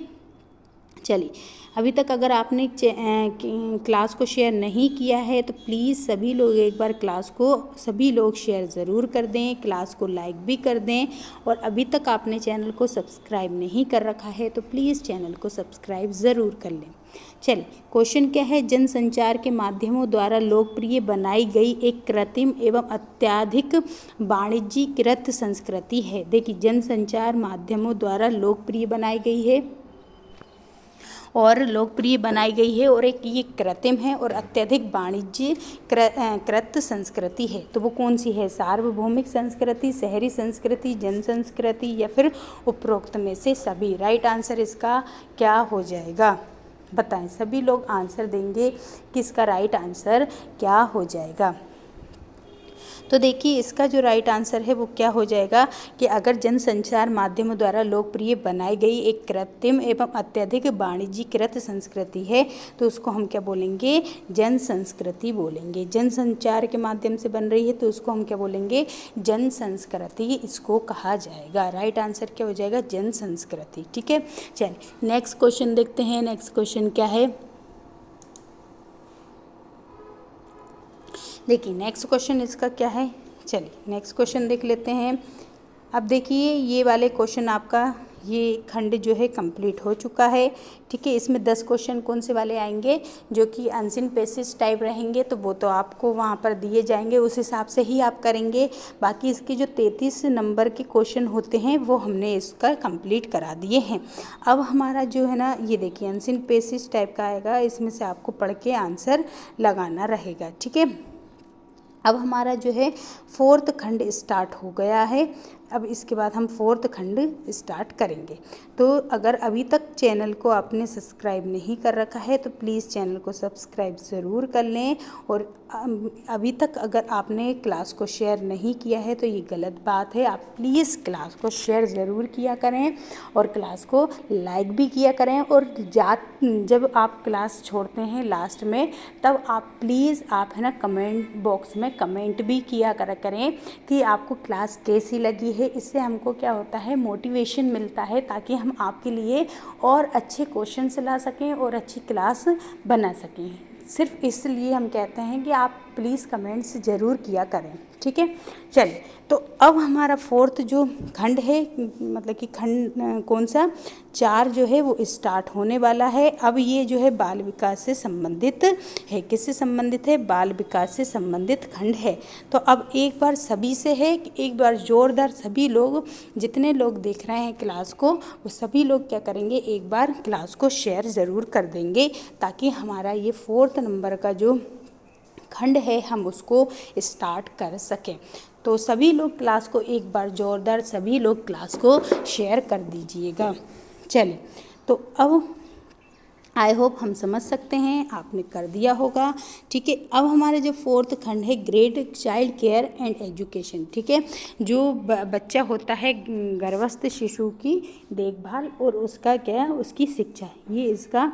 चलिए अभी तक अगर आपने क्लास को शेयर नहीं किया है तो प्लीज़ सभी लोग एक बार क्लास को सभी लोग शेयर ज़रूर कर दें, क्लास को लाइक भी कर दें। और अभी तक आपने चैनल को सब्सक्राइब नहीं कर रखा है तो प्लीज़ चैनल को सब्सक्राइब ज़रूर कर लें। चलिए क्वेश्चन क्या है, जनसंचार के माध्यमों द्वारा लोकप्रिय बनाई गई एक कृत्रिम एवं अत्यधिक वाणिज्यीकृत संस्कृति है। देखिए, जनसंचार माध्यमों द्वारा लोकप्रिय बनाई गई है और एक ये कृत्रिम है और अत्यधिक वाणिज्यीकृत संस्कृति है। तो वो कौन सी है, सार्वभौमिक संस्कृति, शहरी संस्कृति, जन संस्कृति, या फिर उपरोक्त में से सभी। राइट आंसर इसका क्या हो जाएगा, बताएं। सभी लोग आंसर देंगे कि इसका राइट आंसर क्या हो जाएगा। तो देखिए, इसका जो राइट आंसर है वो क्या हो जाएगा कि अगर जनसंचार माध्यमों द्वारा लोकप्रिय बनाई गई एक कृत्रिम एवं अत्यधिक वाणिज्यीकृत संस्कृति है तो उसको हम क्या बोलेंगे, जन संस्कृति बोलेंगे। जनसंचार के माध्यम से बन रही है तो उसको हम क्या बोलेंगे, जन संस्कृति इसको कहा जाएगा। राइट आंसर क्या हो जाएगा, जन संस्कृति। ठीक है, चलिए नेक्स्ट क्वेश्चन देखते हैं। नेक्स्ट क्वेश्चन क्या है, देखिए नेक्स्ट क्वेश्चन इसका क्या है। चलिए नेक्स्ट क्वेश्चन देख लेते हैं। अब देखिए, ये वाले क्वेश्चन आपका ये खंड जो है कंप्लीट हो चुका है। ठीक है, इसमें 10 क्वेश्चन कौन से वाले आएंगे जो कि अनसीन पैसेज टाइप रहेंगे, तो वो तो आपको वहाँ पर दिए जाएंगे, उस हिसाब से ही आप करेंगे। बाकी इसके जो 33 नंबर के क्वेश्चन होते हैं वो हमने इसका कंप्लीट करा दिए हैं। अब हमारा जो है ना, ये देखिए अनसीन पैसेज टाइप का आएगा, इसमें से आपको पढ़ के आंसर लगाना रहेगा। ठीक है, अब हमारा जो है 4th खंड स्टार्ट हो गया है। अब इसके बाद हम 4th खंड स्टार्ट करेंगे। तो अगर अभी तक चैनल को आपने सब्सक्राइब नहीं कर रखा है तो प्लीज़ चैनल को सब्सक्राइब ज़रूर कर लें, और अभी तक अगर आपने क्लास को शेयर नहीं किया है तो ये गलत बात है। आप प्लीज़ क्लास को शेयर ज़रूर किया करें और क्लास को लाइक भी किया करें, और जब आप क्लास छोड़ते हैं लास्ट में, तब आप प्लीज़ आप है ना कमेंट बॉक्स में कमेंट भी किया करें कि आपको क्लास कैसी लगी है। इससे हमको क्या होता है, मोटिवेशन मिलता है, ताकि हम आपके लिए और अच्छे क्वेश्चंस ला सकें और अच्छी क्लास बना सकें। सिर्फ इसलिए हम कहते हैं कि आप प्लीज़ कमेंट्स ज़रूर किया करें। ठीक है, चलिए, तो अब हमारा 4th जो खंड है, मतलब कि खंड कौन सा 4 जो है वो स्टार्ट होने वाला है। अब ये जो है बाल विकास से संबंधित है। किससे संबंधित है? बाल विकास से संबंधित खंड है। तो अब एक बार सभी से है कि एक बार जोरदार सभी लोग, जितने लोग देख रहे हैं क्लास को, वो सभी लोग क्या करेंगे, एक बार क्लास को शेयर ज़रूर कर देंगे, ताकि हमारा ये 4th नंबर का जो खंड है हम उसको स्टार्ट कर सकें। तो सभी लोग क्लास को एक बार जोरदार सभी लोग क्लास को शेयर कर दीजिएगा। चलिए, तो अब आई होप हम समझ सकते हैं, आपने कर दिया होगा। ठीक है, अब हमारे जो 4th खंड है grade child care and education. ठीक है, जो बच्चा होता है, गर्भस्थ शिशु की देखभाल और उसका क्या, उसकी शिक्षा, ये इसका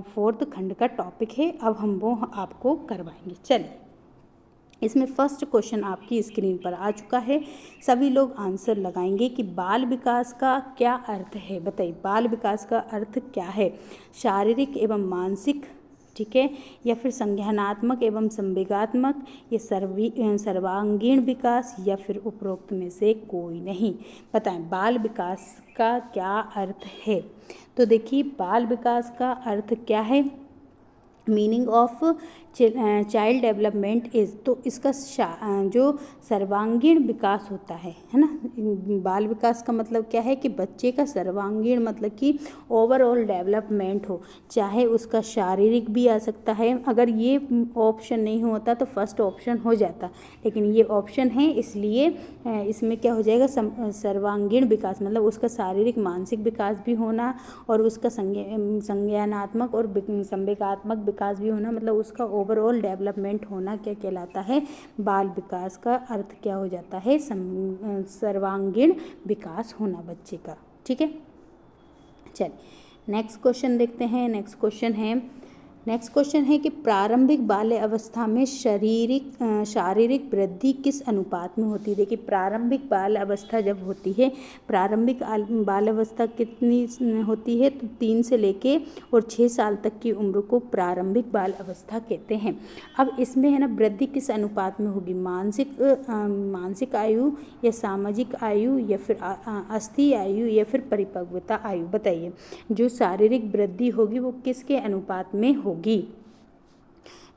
4th खंड का टॉपिक है। अब हम वो आपको करवाएंगे। चलिए, इसमें फर्स्ट क्वेश्चन आपकी स्क्रीन पर आ चुका है। सभी लोग आंसर लगाएंगे कि बाल विकास का क्या अर्थ है। बताइए, बाल विकास का अर्थ क्या है? शारीरिक एवं मानसिक, ठीक है, या फिर संज्ञानात्मक एवं संवेगात्मक, या सर्वांगीण विकास, या फिर उपरोक्त में से कोई नहीं। बताएं, बाल विकास का क्या अर्थ है? तो देखिए, बाल विकास का अर्थ क्या है? Meaning of child development is, तो इसका जो सर्वांगीण विकास होता है ना, बाल विकास का मतलब क्या है कि बच्चे का सर्वांगीण मतलब कि ओवरऑल डेवलपमेंट हो, चाहे उसका शारीरिक भी आ सकता है। अगर ये ऑप्शन नहीं होता तो फर्स्ट ऑप्शन हो जाता, लेकिन ये ऑप्शन है, इसलिए इसमें क्या हो जाएगा, सर्वांगीण विकास मतलब उसका शारीरिक मानसिक विकास भी होना, और उसका संज्ञानात्मक और संवेगात्मक विकास भी होना, मतलब उसका ओवरऑल डेवलपमेंट होना क्या कहलाता है? बाल विकास का अर्थ क्या हो जाता है? सर्वांगीण विकास होना बच्चे का। ठीक है, चलिए नेक्स्ट क्वेश्चन देखते हैं। नेक्स्ट क्वेश्चन है कि प्रारंभिक बाल्य अवस्था में शारीरिक वृद्धि किस अनुपात में होती है? देखिए, प्रारंभिक बाल अवस्था जब होती है, प्रारंभिक बाल अवस्था कितनी होती है? तो 3 से लेके और 6 साल तक की उम्र को प्रारंभिक बाल अवस्था कहते हैं। अब इसमें है ना, वृद्धि किस अनुपात में होगी? मानसिक आयु, या सामाजिक आयु, या फिर अस्थि आयु, या फिर परिपक्वता आयु? बताइए, जो शारीरिक वृद्धि होगी वो किसके अनुपात में होगी?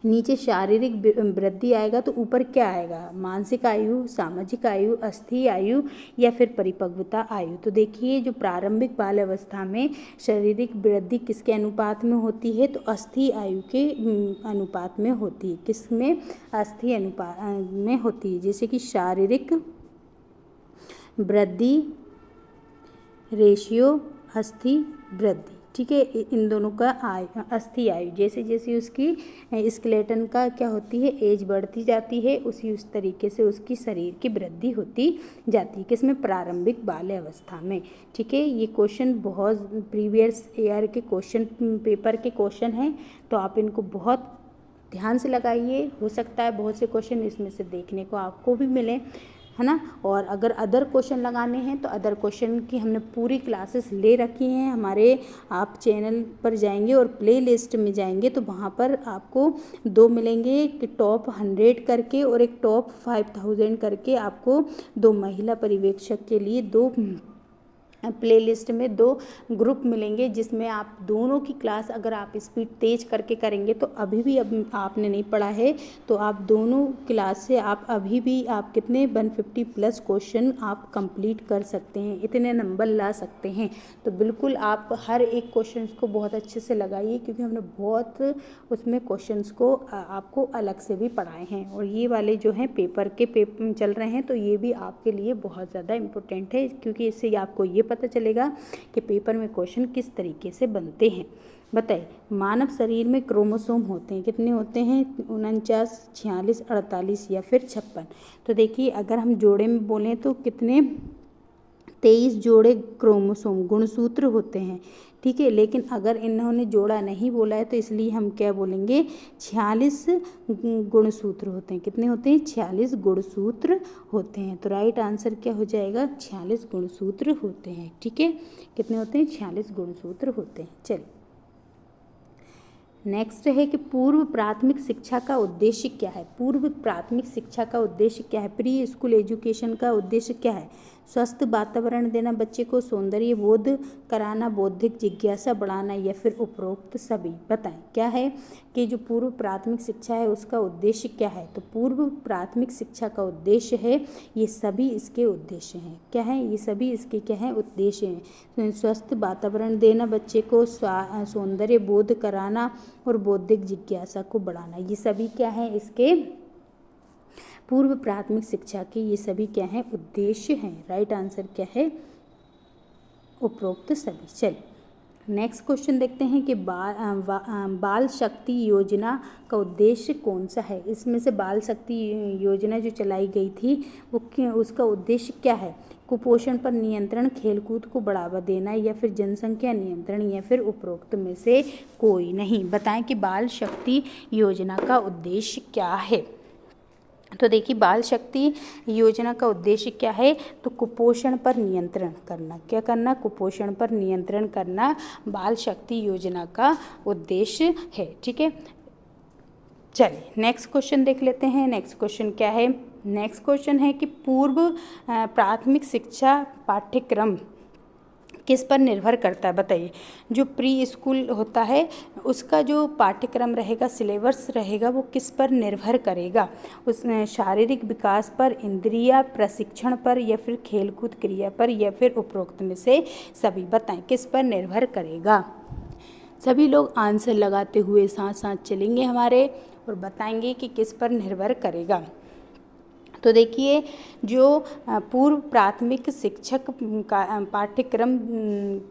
नीचे शारीरिक वृद्धि आएगा तो ऊपर क्या आएगा? मानसिक आयु, सामाजिक आयु, अस्थि आयु, या फिर परिपक्वता आयु? तो देखिए, जो प्रारंभिक बाल अवस्था में शारीरिक वृद्धि किसके अनुपात में होती है? तो अस्थि आयु के अनुपात में होती है। किसमें? अस्थि अनुपात में होती है। जैसे कि शारीरिक वृद्धि रेशियो अस्थि वृद्धि, ठीक है, इन दोनों का अस्थि आयु, जैसे जैसे उसकी स्केलेटन का क्या होती है, एज बढ़ती जाती है, उस तरीके से उसकी शरीर की वृद्धि होती जाती है। किसमें? प्रारंभिक बाल्य अवस्था में। ठीक है, ये क्वेश्चन बहुत प्रीवियस ईयर के क्वेश्चन पेपर के क्वेश्चन हैं, तो आप इनको बहुत ध्यान से लगाइए। हो सकता है बहुत से क्वेश्चन इसमें से देखने को आपको भी मिले, है ना। और अगर अदर क्वेश्चन लगाने हैं तो अदर क्वेश्चन की हमने पूरी क्लासेस ले रखी हैं हमारे। आप चैनल पर जाएंगे और प्ले लिस्ट में जाएंगे तो वहाँ पर आपको 2 मिलेंगे, एक टॉप 100 करके और एक टॉप 5000 करके। आपको 2 महिला पर्यवेक्षक के लिए 2 प्लेलिस्ट में 2 ग्रुप मिलेंगे, जिसमें आप दोनों की क्लास अगर आप स्पीड तेज करके करेंगे तो अभी भी अब आपने नहीं पढ़ा है तो आप दोनों क्लास से आप अभी भी आप कितने 150 प्लस क्वेश्चन आप कंप्लीट कर सकते हैं, इतने नंबर ला सकते हैं। तो बिल्कुल आप हर एक क्वेश्चन को बहुत अच्छे से लगाइए, क्योंकि हमने बहुत उसमें क्वेश्चंस को आपको अलग से भी पढ़ाए हैं। और ये वाले जो हैं पेपर चल रहे हैं, तो ये भी आपके लिए बहुत ज़्यादा इम्पोर्टेंट है, क्योंकि इससे आपको ये पता चलेगा कि पेपर में क्वेश्चन किस तरीके से बनते हैं। बताइए, मानव शरीर में क्रोमोसोम होते हैं, कितने होते हैं? 49, 46, 48 या फिर 56। तो देखिए, अगर हम जोड़े में बोलें तो कितने 23 जोड़े क्रोमोसोम गुणसूत्र होते हैं, ठीक है। लेकिन अगर इन्होंने जोड़ा नहीं बोला है तो इसलिए हम क्या बोलेंगे, 46 गुणसूत्र होते हैं। कितने होते हैं? 46 गुणसूत्र होते हैं। तो राइट आंसर क्या हो जाएगा? 46 गुणसूत्र होते हैं, ठीक है। कितने होते हैं? 46 गुणसूत्र होते हैं। चलिए, नेक्स्ट है कि पूर्व प्राथमिक शिक्षा का उद्देश्य क्या है? पूर्व प्राथमिक शिक्षा का उद्देश्य क्या है? प्री स्कूल एजुकेशन का उद्देश्य क्या है? स्वस्थ वातावरण देना बच्चे को, सौंदर्य बोध कराना, बौद्धिक जिज्ञासा बढ़ाना या फिर उपरोक्त सभी। बताएं क्या है कि जो पूर्व प्राथमिक शिक्षा है उसका उद्देश्य क्या है? तो पूर्व प्राथमिक शिक्षा का उद्देश्य है, ये सभी इसके उद्देश्य हैं। क्या है? ये सभी इसके क्या हैं? उद्देश्य हैं। स्वस्थ वातावरण देना बच्चे को, सौंदर्य बोध कराना और बौद्धिक जिज्ञासा को बढ़ाना, ये सभी क्या है इसके पूर्व प्राथमिक शिक्षा के, ये सभी क्या हैं? उद्देश्य हैं। राइट आंसर क्या है? उपरोक्त सभी। चलिए, नेक्स्ट क्वेश्चन देखते हैं कि बाल शक्ति योजना का उद्देश्य कौन सा है? इसमें से बाल शक्ति योजना जो चलाई गई थी वो उसका उद्देश्य क्या है? कुपोषण पर नियंत्रण, खेलकूद को बढ़ावा देना या फिर जनसंख्या नियंत्रण या फिर उपरोक्त में से कोई नहीं। बताएं कि बाल शक्ति योजना का उद्देश्य क्या है? तो देखिए, बाल शक्ति योजना का उद्देश्य क्या है? तो कुपोषण पर नियंत्रण करना। क्या करना? कुपोषण पर नियंत्रण करना बाल शक्ति योजना का उद्देश्य है, ठीक है। चलिए, नेक्स्ट क्वेश्चन देख लेते हैं। नेक्स्ट क्वेश्चन क्या है? नेक्स्ट क्वेश्चन है कि पूर्व प्राथमिक शिक्षा पाठ्यक्रम किस पर निर्भर करता है? बताइए। जो प्री स्कूल होता है उसका जो पाठ्यक्रम रहेगा, सिलेबस रहेगा, वो किस पर निर्भर करेगा? उस शारीरिक विकास पर, इंद्रिय प्रशिक्षण पर या फिर खेलकूद क्रिया पर या फिर उपरोक्त में से सभी। बताएं किस पर निर्भर करेगा? सभी लोग आंसर लगाते हुए साथ साथ चलेंगे हमारे और बताएंगे कि किस पर निर्भर करेगा। तो देखिए, जो पूर्व प्राथमिक शिक्षक का पाठ्यक्रम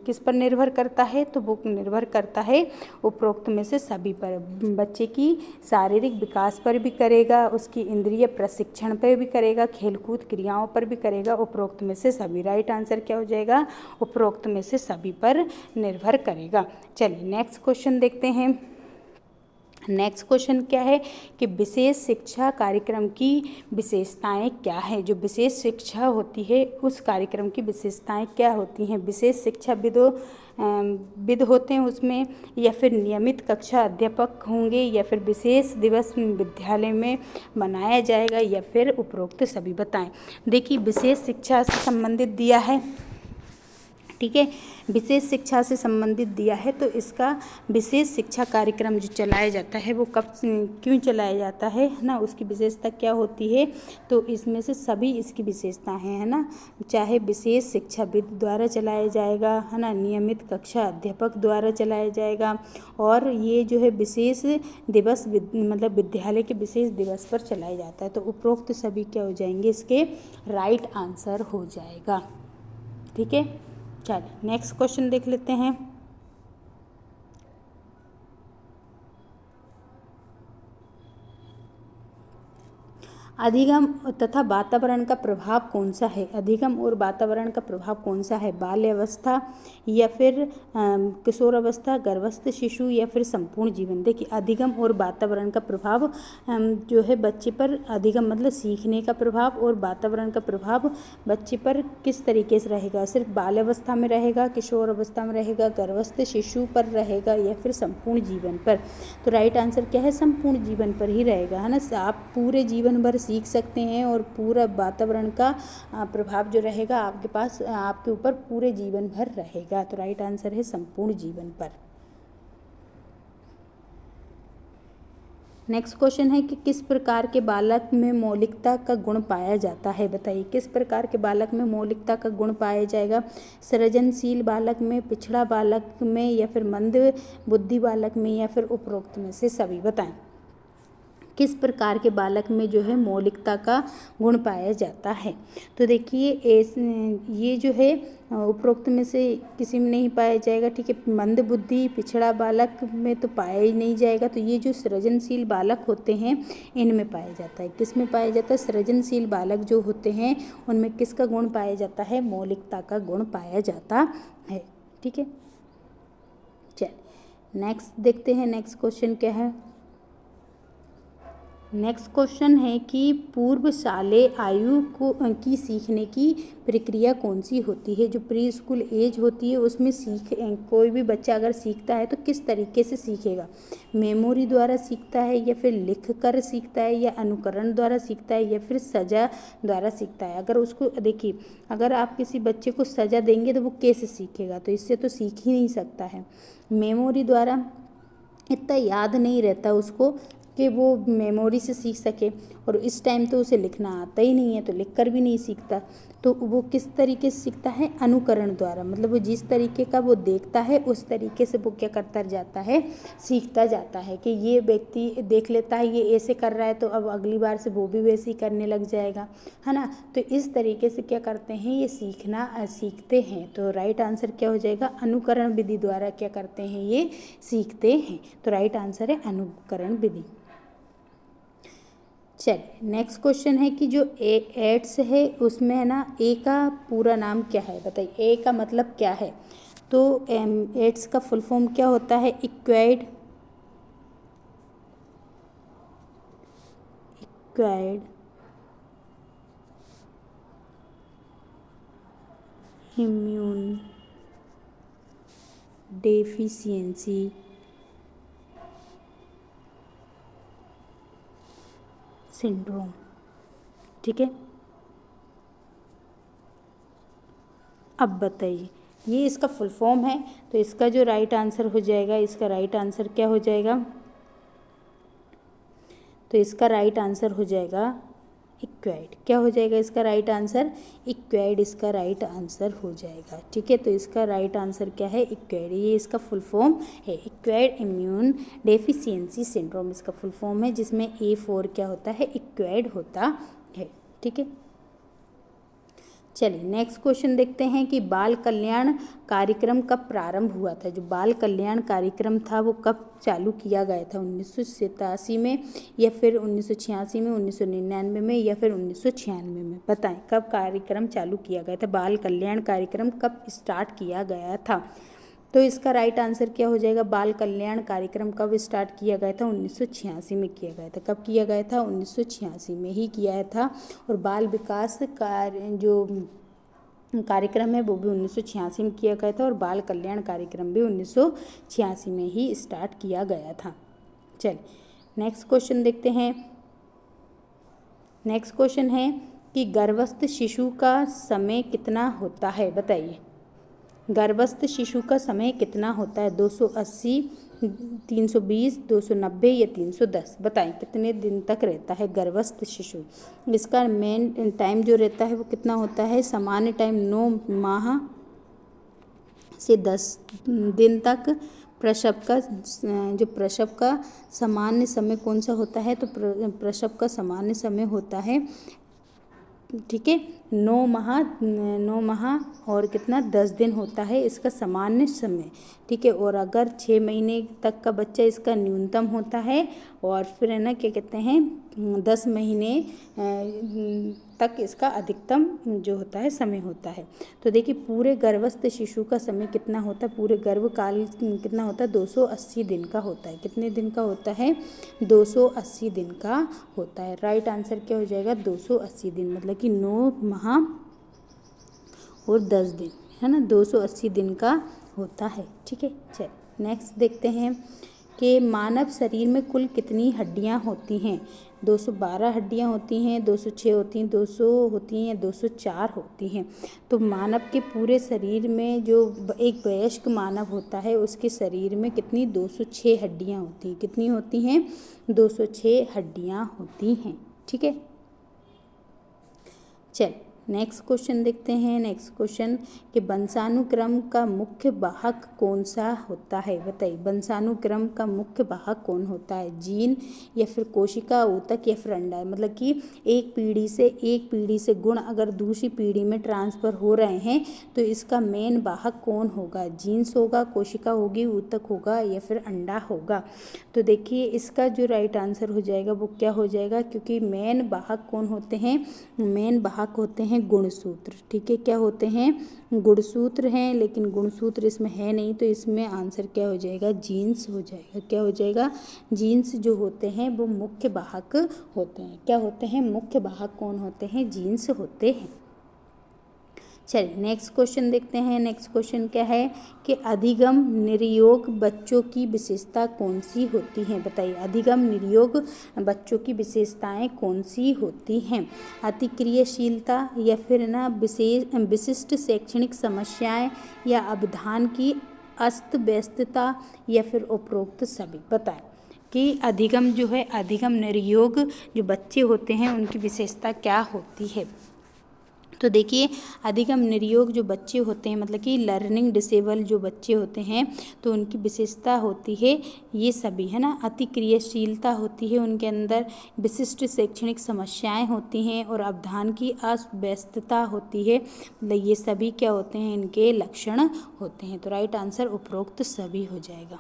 किस पर निर्भर करता है? तो वो निर्भर करता है उपरोक्त में से सभी पर। बच्चे की शारीरिक विकास पर भी करेगा, उसकी इंद्रिय प्रशिक्षण पर भी करेगा, खेलकूद क्रियाओं पर भी करेगा, उपरोक्त में से सभी। राइट आंसर क्या हो जाएगा? उपरोक्त में से सभी पर निर्भर करेगा। चलिए, नेक्स्ट क्वेश्चन देखते हैं। नेक्स्ट क्वेश्चन क्या है कि विशेष शिक्षा कार्यक्रम की विशेषताएं क्या है? जो विशेष शिक्षा होती है उस कार्यक्रम की विशेषताएं क्या होती हैं? विशेष शिक्षा विद होते हैं उसमें, या फिर नियमित कक्षा अध्यापक होंगे, या फिर विशेष दिवस विद्यालय में मनाया जाएगा, या फिर उपरोक्त सभी। बताएं। देखिए, विशेष शिक्षा से संबंधित दिया है, ठीक है। विशेष शिक्षा से संबंधित दिया है, तो इसका विशेष शिक्षा कार्यक्रम जो चलाया जाता है वो कब क्यों चलाया जाता है ना, उसकी विशेषता क्या होती है? तो इसमें से सभी इसकी विशेषताएं हैं, है ना। चाहे विशेष शिक्षाविद द्वारा चलाया जाएगा, है ना, नियमित कक्षा अध्यापक द्वारा चलाया जाएगा, और ये जो है विशेष दिवस मतलब विद्यालय के विशेष दिवस पर चलाया जाता है। तो उपरोक्त सभी क्या हो जाएंगे? इसके राइट आंसर हो जाएगा, ठीक है। चलिए, नेक्स्ट क्वेश्चन देख लेते हैं। अधिगम तथा वातावरण का प्रभाव कौन सा है? अधिगम और वातावरण का प्रभाव कौन सा है? बाल्यावस्था या फिर किशोर अवस्था, गर्भस्थ शिशु या फिर संपूर्ण जीवन? देखिए, अधिगम और वातावरण का प्रभाव जो है बच्चे पर, अधिगम मतलब सीखने का प्रभाव, और वातावरण का प्रभाव बच्चे पर किस तरीके से रहेगा? सिर्फ बाल्यावस्था में रहेगा, किशोर अवस्था में रहेगा, गर्भस्थ शिशु पर रहेगा, या फिर संपूर्ण जीवन पर? तो राइट आंसर क्या है? संपूर्ण जीवन पर ही रहेगा, है ना। आप पूरे जीवन भर सीख सकते हैं और पूरा वातावरण का प्रभाव जो रहेगा आपके पास आपके ऊपर पूरे जीवन भर रहेगा। तो राइट आंसर है संपूर्ण जीवन पर। नेक्स्ट क्वेश्चन है कि किस प्रकार के बालक में मौलिकता का गुण पाया जाता है, बताइए किस प्रकार के बालक में मौलिकता का गुण पाया जाएगा। सृजनशील बालक में, पिछड़ा बालक में, या फिर मंद बुद्धि बालक में, या फिर उपरोक्त में से सभी। बताएं किस प्रकार के बालक में जो है मौलिकता का गुण पाया जाता है। तो देखिए ये जो है उपरोक्त में से किसी में नहीं पाया जाएगा, ठीक है। मंद बुद्धि, पिछड़ा बालक में तो पाया ही नहीं जाएगा। तो ये जो सृजनशील बालक होते हैं इनमें पाया जाता है। किस में पाया जाता है? सृजनशील बालक जो होते हैं उनमें किसका गुण पाया जाता है? मौलिकता का गुण पाया जाता है, ठीक है। चल नेक्स्ट देखते हैं, नेक्स्ट क्वेश्चन क्या है। नेक्स्ट क्वेश्चन है कि पूर्वशालेय आयु की सीखने की प्रक्रिया कौन सी होती है। जो प्री स्कूल एज होती है उसमें कोई भी बच्चा अगर सीखता है तो किस तरीके से सीखेगा? मेमोरी द्वारा सीखता है, या फिर लिख कर सीखता है, या अनुकरण द्वारा सीखता है, या फिर सजा द्वारा सीखता है। अगर उसको देखिए, अगर आप किसी बच्चे को सजा देंगे तो वो कैसे सीखेगा? तो इससे तो सीख ही नहीं सकता है। मेमोरी द्वारा इतना याद नहीं रहता उसको कि वो मेमोरी से सीख सके, और इस टाइम तो उसे लिखना आता ही नहीं है तो लिख कर भी नहीं सीखता। तो वो किस तरीके से सीखता है? अनुकरण द्वारा, मतलब वो जिस तरीके का वो देखता है उस तरीके से वो क्या करता जाता है? सीखता जाता है। कि ये व्यक्ति देख लेता है ये ऐसे कर रहा है तो अब अगली बार से वो भी वैसे ही करने लग जाएगा, है ना। तो इस तरीके से क्या करते हैं? ये सीखते हैं। तो राइट आंसर क्या हो जाएगा? अनुकरण विधि द्वारा क्या करते हैं? ये सीखते हैं। तो राइट आंसर है अनुकरण विधि। चलिए नेक्स्ट क्वेश्चन है कि जो एड्स है उसमें है ना ए का पूरा नाम क्या है, बताइए ए का मतलब क्या है। तो एड्स का फुल फॉर्म क्या होता है? एक्वायर्ड इम्यून डेफिशिएंसी सिंड्रोम, ठीक है। अब बताइए ये इसका फुल फॉर्म है, तो इसका जो राइट आंसर हो जाएगा, इसका राइट आंसर क्या हो जाएगा? तो इसका राइट आंसर हो जाएगा इक्वाइड। क्या हो जाएगा इसका राइट आंसर? इक्वाइड इसका राइट आंसर हो जाएगा, ठीक है। तो इसका राइट आंसर क्या है? इक्वाइड। ये इसका फुल फॉर्म है, इक्वाइड इम्यून डेफिशिएंसी सिंड्रोम इसका फुल फॉर्म है, जिसमें A4 क्या होता है? इक्वाइड होता है, ठीक है। चलिए नेक्स्ट क्वेश्चन देखते हैं कि बाल कल्याण कार्यक्रम कब प्रारंभ हुआ था। जो बाल कल्याण कार्यक्रम था वो कब चालू किया गया था? 1987 में, या फिर 1986 में, 1999 में, या फिर 1996 में। बताएं कब कार्यक्रम चालू किया गया था? बाल कल्याण कार्यक्रम कब स्टार्ट किया गया था? तो इसका राइट आंसर क्या हो जाएगा? बाल कल्याण कार्यक्रम कब स्टार्ट किया गया था? 1986 में किया गया था। कब किया गया था? 1986 में ही किया था। और बाल विकास जो कार्यक्रम है वो भी 1986 में किया गया था, और बाल कल्याण कार्यक्रम भी 1986 में ही स्टार्ट किया गया था। चलिए नेक्स्ट क्वेश्चन देखते हैं। नेक्स्ट क्वेश्चन है कि गर्भस्थ शिशु का समय कितना होता है? बताइए गर्भस्थ शिशु का समय कितना होता है? 280, 320, 290 या 310। बताएं कितने दिन तक रहता है गर्भस्थ शिशु? इसका मेन टाइम जो रहता है वो कितना होता है? सामान्य टाइम 9 माह से 10 दिन तक। प्रसव का सामान्य समय कौन सा होता है? तो प्रसव का सामान्य समय होता है, ठीक है, 9 माह और कितना 10 दिन होता है इसका सामान्य समय, ठीक है। और अगर 6 महीने तक का बच्चा इसका न्यूनतम होता है, और फिर है ना क्या कहते हैं 10 महीने तक इसका अधिकतम जो होता है समय होता है। तो देखिए पूरे गर्भस्थ शिशु का समय कितना होता है? पूरे गर्भकाल कितना होता है? 280 दिन का होता है। कितने दिन का होता है? 280 दिन का होता है। राइट आंसर क्या हो जाएगा? 280 दिन, मतलब कि 9 माह और 10 दिन, है ना, 280 दिन का होता है, ठीक है। चलिए नेक्स्ट देखते हैं कि मानव शरीर में कुल कितनी हड्डियां होती हैं। 212 हड्डियां होती हैं, 206 होती हैं, 200 होती हैं, 204 होती हैं। तो मानव के पूरे शरीर में जो एक वयस्क मानव होता है उसके शरीर में कितनी 206 हड्डियां होती हैं। कितनी होती हैं? 206 हड्डियां होती हैं। ठीक है, चल नेक्स्ट क्वेश्चन देखते हैं। नेक्स्ट क्वेश्चन कि वंशानुक्रम का मुख्य वाहक कौन सा होता है। बताइए, वंशानुक्रम का मुख्य वाहक कौन होता है? जीन या फिर कोशिका, ऊतक या फिर अंडा। मतलब कि एक पीढ़ी से गुण अगर दूसरी पीढ़ी में ट्रांसफ़र हो रहे हैं तो इसका मेन वाहक कौन होगा? जीन्स होगा, कोशिका होगी, ऊतक होगा या फिर अंडा होगा। तो देखिए इसका जो राइट आंसर हो जाएगा वो क्या हो जाएगा, क्योंकि मेन वाहक कौन होते हैं? मेन वाहक होते हैं गुणसूत्र। ठीक है, क्या होते हैं? गुणसूत्र हैं, लेकिन गुणसूत्र इसमें है नहीं तो इसमें आंसर क्या हो जाएगा? जीन्स हो जाएगा। क्या हो जाएगा? जीन्स जो होते हैं वो मुख्य वाहक होते हैं। क्या होते हैं? मुख्य वाहक कौन होते हैं? जीन्स होते हैं। चलिए नेक्स्ट क्वेश्चन देखते हैं। नेक्स्ट क्वेश्चन क्या है कि अधिगम निर्योग बच्चों की विशेषता कौन सी होती हैं। बताइए, अधिगम निर्योग बच्चों की विशेषताएं कौन सी होती हैं? अतिक्रियाशीलता या फिर ना विशिष्ट शैक्षणिक समस्याएं या अवधान की अस्त व्यस्तता या फिर उपरोक्त सभी। बताएं कि अधिगम जो है, अधिगम निर्योग जो बच्चे होते हैं उनकी विशेषता क्या होती है। तो देखिए अधिगम निर्योग जो बच्चे होते हैं, मतलब कि लर्निंग डिसेबल जो बच्चे होते हैं, तो उनकी विशेषता होती है ये सभी, है ना। अतिक्रियाशीलता होती है उनके अंदर, विशिष्ट शैक्षणिक समस्याएं होती हैं और अवधान की अव्यस्तता होती है। मतलब ये सभी क्या होते हैं? इनके लक्षण होते हैं। तो राइट आंसर उपरोक्त सभी हो जाएगा।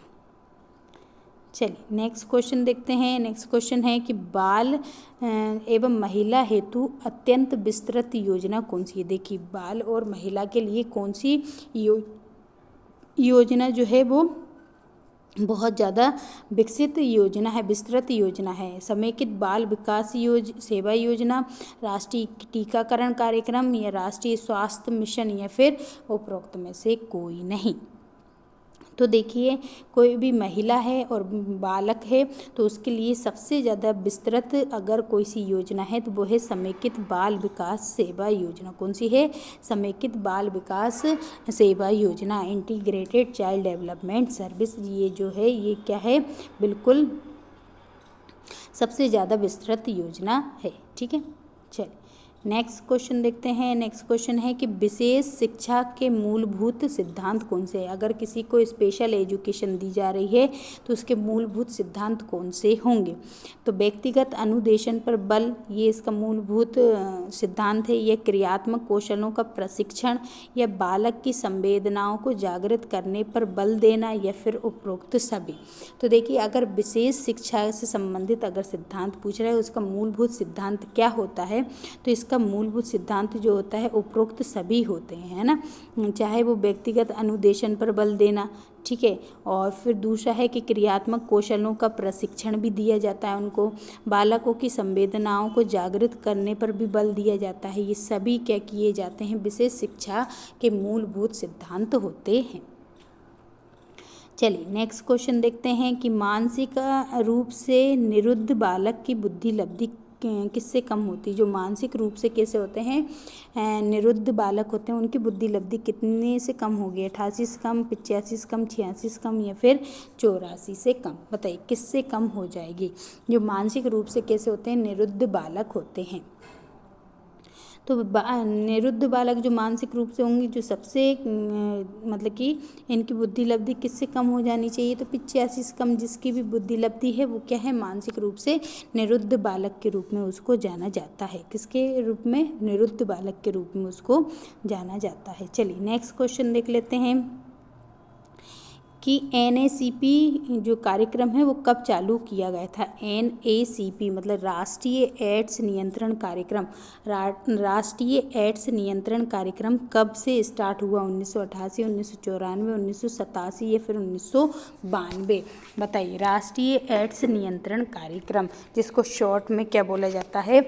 चलिए नेक्स्ट क्वेश्चन देखते हैं। नेक्स्ट क्वेश्चन है कि बाल एवं महिला हेतु अत्यंत विस्तृत योजना कौन सी है। देखिए, बाल और महिला के लिए कौन सी योजना जो है वो बहुत ज़्यादा विकसित योजना है, विस्तृत योजना है। समेकित बाल विकास सेवा योजना, राष्ट्रीय टीकाकरण कार्यक्रम या राष्ट्रीय स्वास्थ्य मिशन या फिर उपरोक्त में से कोई नहीं। तो देखिए, कोई भी महिला है और बालक है तो उसके लिए सबसे ज़्यादा विस्तृत अगर कोई सी योजना है तो वो है समेकित बाल विकास सेवा योजना। कौन सी है? समेकित बाल विकास सेवा योजना, इंटीग्रेटेड चाइल्ड डेवलपमेंट सर्विस। ये जो है ये क्या है? बिल्कुल सबसे ज़्यादा विस्तृत योजना है। ठीक है, चलिए नेक्स्ट क्वेश्चन देखते हैं। नेक्स्ट क्वेश्चन है कि विशेष शिक्षा के मूलभूत सिद्धांत कौन से हैं। अगर किसी को स्पेशल एजुकेशन दी जा रही है तो उसके मूलभूत सिद्धांत कौन से होंगे। तो व्यक्तिगत अनुदेशन पर बल, ये इसका मूलभूत सिद्धांत है। यह क्रियात्मक कौशलों का प्रशिक्षण या बालक की संवेदनाओं को जागृत करने पर बल देना या फिर उपरोक्त सभी। तो देखिए, अगर विशेष शिक्षा से संबंधित अगर सिद्धांत पूछ रहा है उसका मूलभूत सिद्धांत क्या होता है, तो इसका मूलभूत सिद्धांत जो होता है उपरोक्त सभी होते हैं, है ना। चाहे वो व्यक्तिगत अनुदेशन पर बल देना, ठीक है, और फिर दूसरा है कि क्रियात्मक कौशलों का प्रशिक्षण भी दिया जाता है उनको, बालकों की संवेदनाओं को जागृत करने पर भी बल दिया जाता है। ये सभी क्या किए जाते हैं? विशेष शिक्षा के मूलभूत सिद्धांत होते हैं। चलिए नेक्स्ट क्वेश्चन देखते हैं कि मानसिक रूप से निरुद्ध बालक की बुद्धि लब्धि किससे कम होती है। जो मानसिक रूप से कैसे होते हैं? निरुद्ध बालक होते हैं, उनकी बुद्धि लब्धि कितने से कम होगी? 88 से कम, 85 से कम, 86 से कम या फिर 84 से कम। बताइए किससे कम हो जाएगी? जो मानसिक रूप से कैसे होते हैं? निरुद्ध बालक होते हैं। तो निरुद्ध बालक जो मानसिक रूप से होंगे, जो सबसे मतलब कि इनकी बुद्धि लब्धि किससे कम हो जानी चाहिए? तो 85 से कम जिसकी भी बुद्धि लब्धि है वो क्या है? मानसिक रूप से निरुद्ध बालक के रूप में उसको जाना जाता है। किसके रूप में? निरुद्ध बालक के रूप में उसको जाना जाता है। चलिए नेक्स्ट क्वेश्चन देख लेते हैं कि NACP जो कार्यक्रम है वो कब चालू किया गया था। NACP मतलब राष्ट्रीय एड्स नियंत्रण कार्यक्रम। राष्ट्रीय एड्स नियंत्रण कार्यक्रम कब से स्टार्ट हुआ? 1988, 1994, 1987 या फिर 1992। बताइए, राष्ट्रीय एड्स नियंत्रण कार्यक्रम जिसको शॉर्ट में क्या बोला जाता है?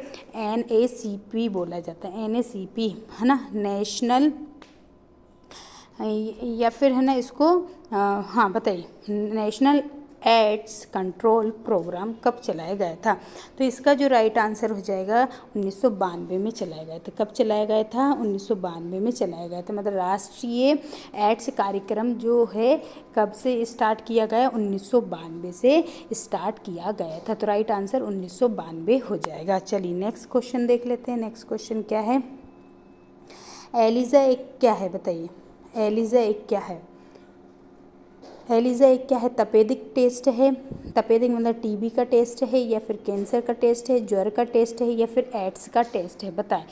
NACP बोला जाता है। NACP है ना, नेशनल या फिर है ना इसको हाँ बताइए, नेशनल एड्स कंट्रोल प्रोग्राम कब चलाया गया था? तो इसका जो राइट आंसर हो जाएगा 1992 में चलाया गया था। कब चलाया गया था? 1992 में चलाया गया था। मतलब राष्ट्रीय एड्स कार्यक्रम जो है कब से स्टार्ट किया गया? 1992 से स्टार्ट किया गया था। तो राइट आंसर 1992 हो जाएगा। चलिए नेक्स्ट क्वेश्चन देख लेते हैं। नेक्स्ट क्वेश्चन क्या है? एलिजा एक क्या है? बताइए, एलिजा एक क्या है? एलिजा एक क्या है? तपेदिक टेस्ट है। तपेदिक मतलब टीबी का टेस्ट है, या फिर कैंसर का टेस्ट है, ज्वर का टेस्ट है, या फिर एड्स का टेस्ट है? बताएं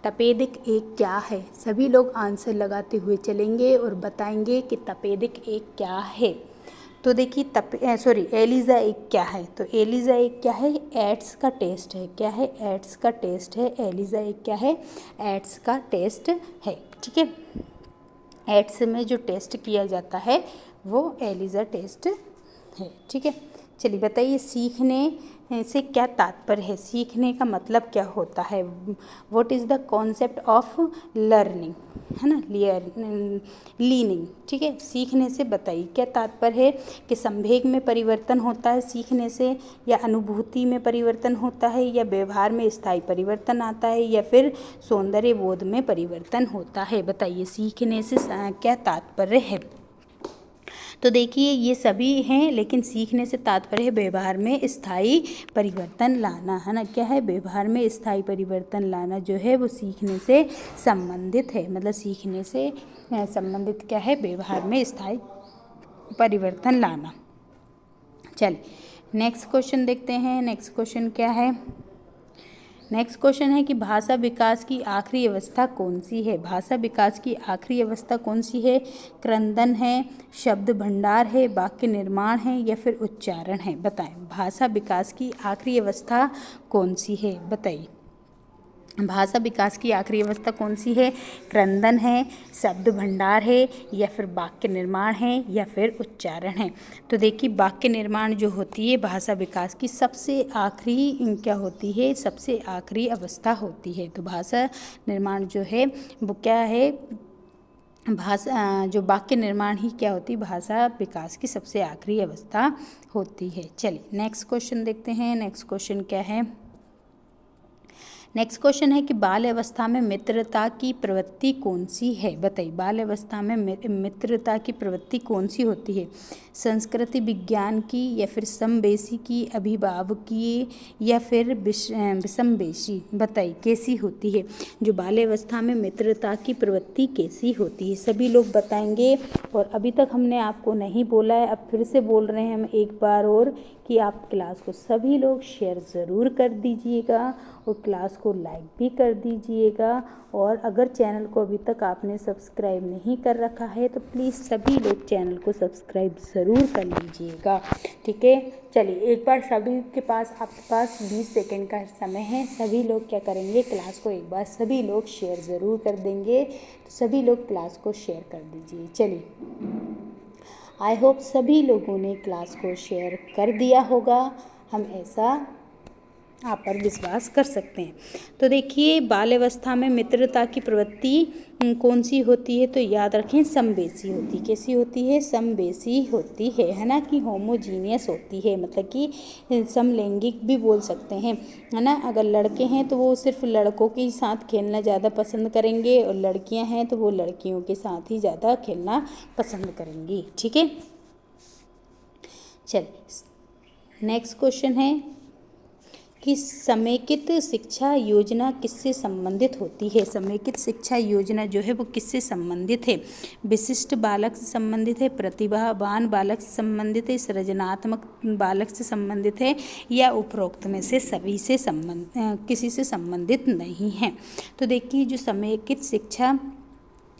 तपेदिक एक क्या है? सभी लोग आंसर लगाते हुए चलेंगे और बताएंगे कि तपेदिक एक क्या है। तो देखिए एलिजा एक क्या है? तो एलिजा एक क्या है? एड्स का टेस्ट है। क्या है? एड्स का टेस्ट है। एलिजा एक क्या है? एड्स का टेस्ट है। ठीक है, एड्स में जो टेस्ट किया जाता है वो एलिजा टेस्ट है। ठीक है, चलिए बताइए सीखने से क्या तात्पर्य है? सीखने का मतलब क्या होता है? What is the concept of learning, है ना, लीनिंग। ठीक है, सीखने से बताइए क्या तात्पर्य है? कि संवेग में परिवर्तन होता है सीखने से, या अनुभूति में परिवर्तन होता है, या व्यवहार में स्थायी परिवर्तन आता है, या फिर सौंदर्य बोध में परिवर्तन होता है? बताइए सीखने से क्या तात्पर्य है? तो देखिए ये सभी हैं, लेकिन सीखने से तात्पर्य है व्यवहार में स्थायी परिवर्तन लाना, है ना। क्या है? व्यवहार में स्थायी परिवर्तन लाना जो है वो सीखने से संबंधित है। मतलब सीखने से संबंधित क्या है? व्यवहार में स्थायी परिवर्तन लाना। चलिए नेक्स्ट क्वेश्चन देखते हैं। नेक्स्ट क्वेश्चन क्या है? नेक्स्ट क्वेश्चन है कि भाषा विकास की आखिरी अवस्था कौन सी है? भाषा विकास की आखिरी अवस्था कौन सी है? क्रंदन है, शब्द भंडार है, वाक्य निर्माण है, या फिर उच्चारण है? बताएं भाषा विकास की आखिरी अवस्था कौन सी है? बताइए भाषा विकास की आखिरी अवस्था कौन सी है? क्रंदन है, शब्द भंडार है, या फिर वाक्य निर्माण है, या फिर उच्चारण है? तो देखिए वाक्य निर्माण जो होती है भाषा विकास की सबसे आखिरी क्या होती है? सबसे आखिरी अवस्था होती है। तो भाषा निर्माण जो है वो क्या है? भाषा जो वाक्य निर्माण ही क्या होती है? भाषा विकास की सबसे आखिरी अवस्था होती है। चलिए नेक्स्ट क्वेश्चन देखते हैं। नेक्स्ट क्वेश्चन क्या है? नेक्स्ट क्वेश्चन है कि बाल अवस्था में मित्रता की प्रवृत्ति कौन सी है? बताइए बाल अवस्था में मित्रता की प्रवृत्ति कौन सी होती है? संस्कृति विज्ञान की, या फिर समवेशी की, अभिभावकीय, या फिर विषमवेशी? बताइए कैसी होती है? जो बाल अवस्था में मित्रता की प्रवृत्ति कैसी होती है? सभी लोग बताएंगे। और अभी तक हमने आपको नहीं बोला है, अब फिर से बोल रहे हैं हम एक बार और कि आप क्लास को सभी लोग शेयर ज़रूर कर दीजिएगा और क्लास को लाइक भी कर दीजिएगा। और अगर चैनल को अभी तक आपने सब्सक्राइब नहीं कर रखा है तो प्लीज़ सभी लोग चैनल को सब्सक्राइब ज़रूर कर लीजिएगा। ठीक है, चलिए एक बार सभी के पास आपके पास 20 सेकंड का समय है। सभी लोग क्या करेंगे? क्लास को एक बार सभी लोग शेयर ज़रूर कर देंगे। तो सभी लोग क्लास को शेयर कर दीजिए। चलिए आई होप सभी लोगों ने क्लास को शेयर कर दिया होगा। हम ऐसा आप पर विश्वास कर सकते हैं। तो देखिए बाल अवस्था में मित्रता की प्रवृत्ति कौन सी होती है? तो याद रखें समवेशी होती। कैसी होती है? समवेशी होती है ना, कि होमोजीनियस होती है। मतलब कि समलैंगिक भी बोल सकते हैं, है ना। अगर लड़के हैं तो वो सिर्फ लड़कों के साथ खेलना ज़्यादा पसंद करेंगे, और लड़कियां हैं तो वो लड़कियों के साथ ही ज़्यादा खेलना पसंद करेंगी। ठीक है, चलिए नेक्स्ट क्वेश्चन है कि समेकित शिक्षा योजना किससे संबंधित होती है? समेकित शिक्षा योजना जो है वो किससे संबंधित है? विशिष्ट बालक से संबंधित है, प्रतिभावान बालक से संबंधित है, सृजनात्मक बालक से संबंधित है, या उपरोक्त में से सभी से किसी से संबंधित नहीं है? तो देखिए जो समेकित शिक्षा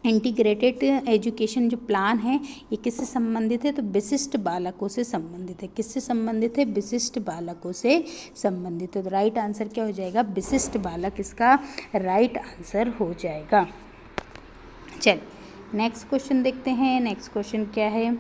इंटीग्रेटेड एजुकेशन जो प्लान है ये किससे संबंधित है? तो विशिष्ट बालकों से संबंधित है। किससे संबंधित है? विशिष्ट बालकों से संबंधित है। तो राइट आंसर क्या हो जाएगा? विशिष्ट बालक इसका राइट आंसर हो जाएगा। चलिए नेक्स्ट क्वेश्चन देखते हैं। नेक्स्ट क्वेश्चन क्या है?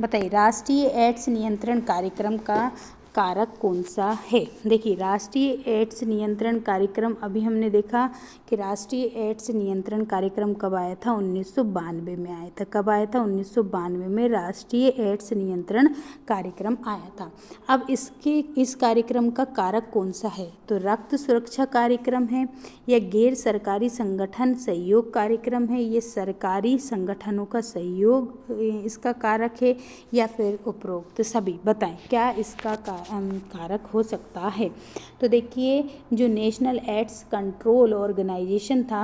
बताइए राष्ट्रीय एड्स नियंत्रण कार्यक्रम का कारक कौन सा है? देखिए, राष्ट्रीय एड्स नियंत्रण कार्यक्रम, अभी हमने देखा कि राष्ट्रीय एड्स नियंत्रण कार्यक्रम कब आया था? 1992 में आया था। कब आया था? 1992 में राष्ट्रीय एड्स नियंत्रण कार्यक्रम आया था। अब इस कार्यक्रम का कारक कौन सा है? तो रक्त सुरक्षा कार्यक्रम है, या गैर सरकारी संगठन सहयोग कार्यक्रम है, ये सरकारी संगठनों का सहयोग इसका कारक है, या फिर उपरोक्त सभी? बताएं क्या इसका कारक हो सकता है? तो देखिए, जो नेशनल एड्स कंट्रोल ऑर्गेनाइजेशन था,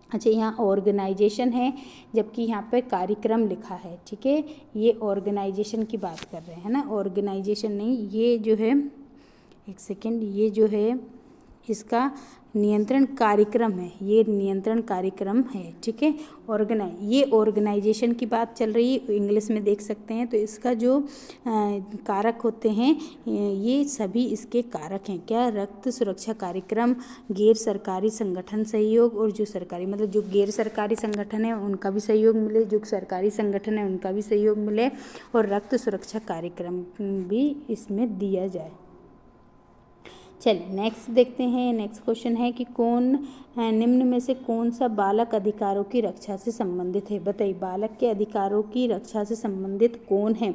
अच्छा यहाँ ऑर्गेनाइजेशन है जबकि यहाँ पे कार्यक्रम लिखा है, ठीक है, ये ऑर्गेनाइजेशन की बात कर रहे हैं ना, ऑर्गेनाइजेशन नहीं, ये जो है, एक सेकेंड, ये जो है इसका नियंत्रण कार्यक्रम है, ये नियंत्रण कार्यक्रम है, ठीक है। ये ऑर्गेनाइजेशन की बात चल रही है, इंग्लिश में देख सकते हैं। तो इसका जो कारक होते हैं, ये सभी इसके कारक हैं। क्या? रक्त सुरक्षा कार्यक्रम, गैर सरकारी संगठन सहयोग, और जो सरकारी मतलब जो गैर सरकारी संगठन है उनका भी सहयोग मिले, जो सरकारी संगठन है उनका भी सहयोग मिले, और रक्त सुरक्षा कार्यक्रम भी इसमें दिया जाए। चलिए नेक्स्ट देखते हैं। नेक्स्ट क्वेश्चन है कि निम्न में से कौन सा बालक अधिकारों की रक्षा से संबंधित है? बताइए, बालक के अधिकारों की रक्षा से संबंधित कौन है?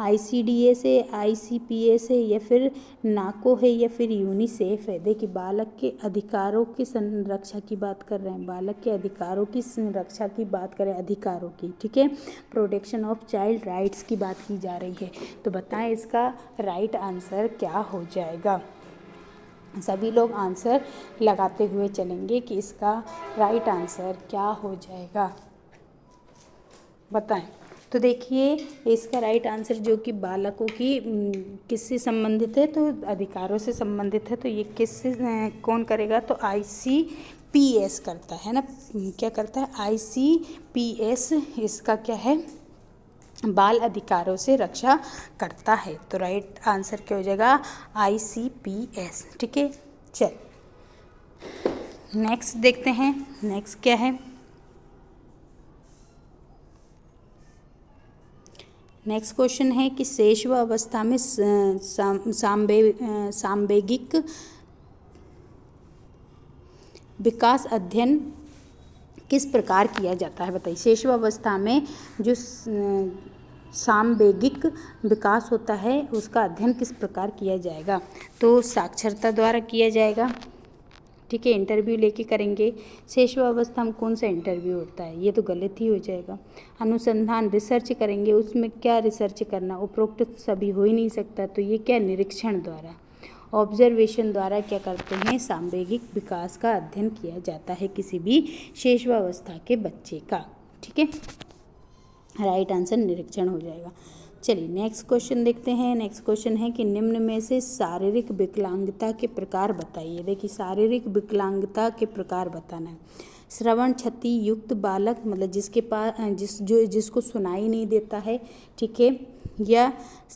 ICDS है, ICPS है, या फिर नाको है, या फिर यूनिसेफ है? देखिए, बालक के अधिकारों की संरक्षा की बात कर रहे हैं, बालक के अधिकारों की संरक्षा की बात करें, अधिकारों की, ठीक है, प्रोटेक्शन ऑफ चाइल्ड राइट्स की बात की जा रही है। तो बताएं इसका राइट आंसर क्या हो जाएगा? सभी लोग आंसर लगाते हुए चलेंगे कि इसका राइट आंसर क्या हो जाएगा, बताएं। तो देखिए, इसका राइट आंसर जो कि बालकों की किससे संबंधित है? तो अधिकारों से संबंधित है। तो ये किससे कौन करेगा? तो ICPS करता है ना, क्या करता है? ICPS इसका क्या है? बाल अधिकारों से रक्षा करता है। तो राइट आंसर क्या हो जाएगा? ICPS, ठीक है। चल नेक्स्ट देखते हैं, नेक्स्ट क्या है? नेक्स्ट क्वेश्चन है कि शैशव अवस्था में सांवेगिक विकास अध्ययन किस प्रकार किया जाता है? बताइए, शैशव अवस्था में जो सांवेगिक विकास होता है उसका अध्ययन किस प्रकार किया जाएगा? तो साक्षरता द्वारा किया जाएगा, ठीक है, इंटरव्यू लेके करेंगे। शैशव अवस्था में कौन सा इंटरव्यू होता है? ये तो गलत ही हो जाएगा। अनुसंधान रिसर्च करेंगे, उसमें क्या रिसर्च करना? उपरोक्त सभी हो ही नहीं सकता, तो ये क्या? निरीक्षण द्वारा, ऑब्जर्वेशन द्वारा क्या करते हैं? सांवेगिक विकास का अध्ययन किया जाता है किसी भी शैशवावस्था के बच्चे का, ठीक है। राइट आंसर निरीक्षण हो जाएगा। चलिए नेक्स्ट क्वेश्चन देखते हैं। नेक्स्ट क्वेश्चन है कि निम्न में से शारीरिक विकलांगता के प्रकार बताइए। देखिए, शारीरिक विकलांगता के प्रकार बताना है। श्रवण क्षति युक्त बालक, मतलब जिसके पास जिसको सुनाई नहीं देता है, ठीक है, या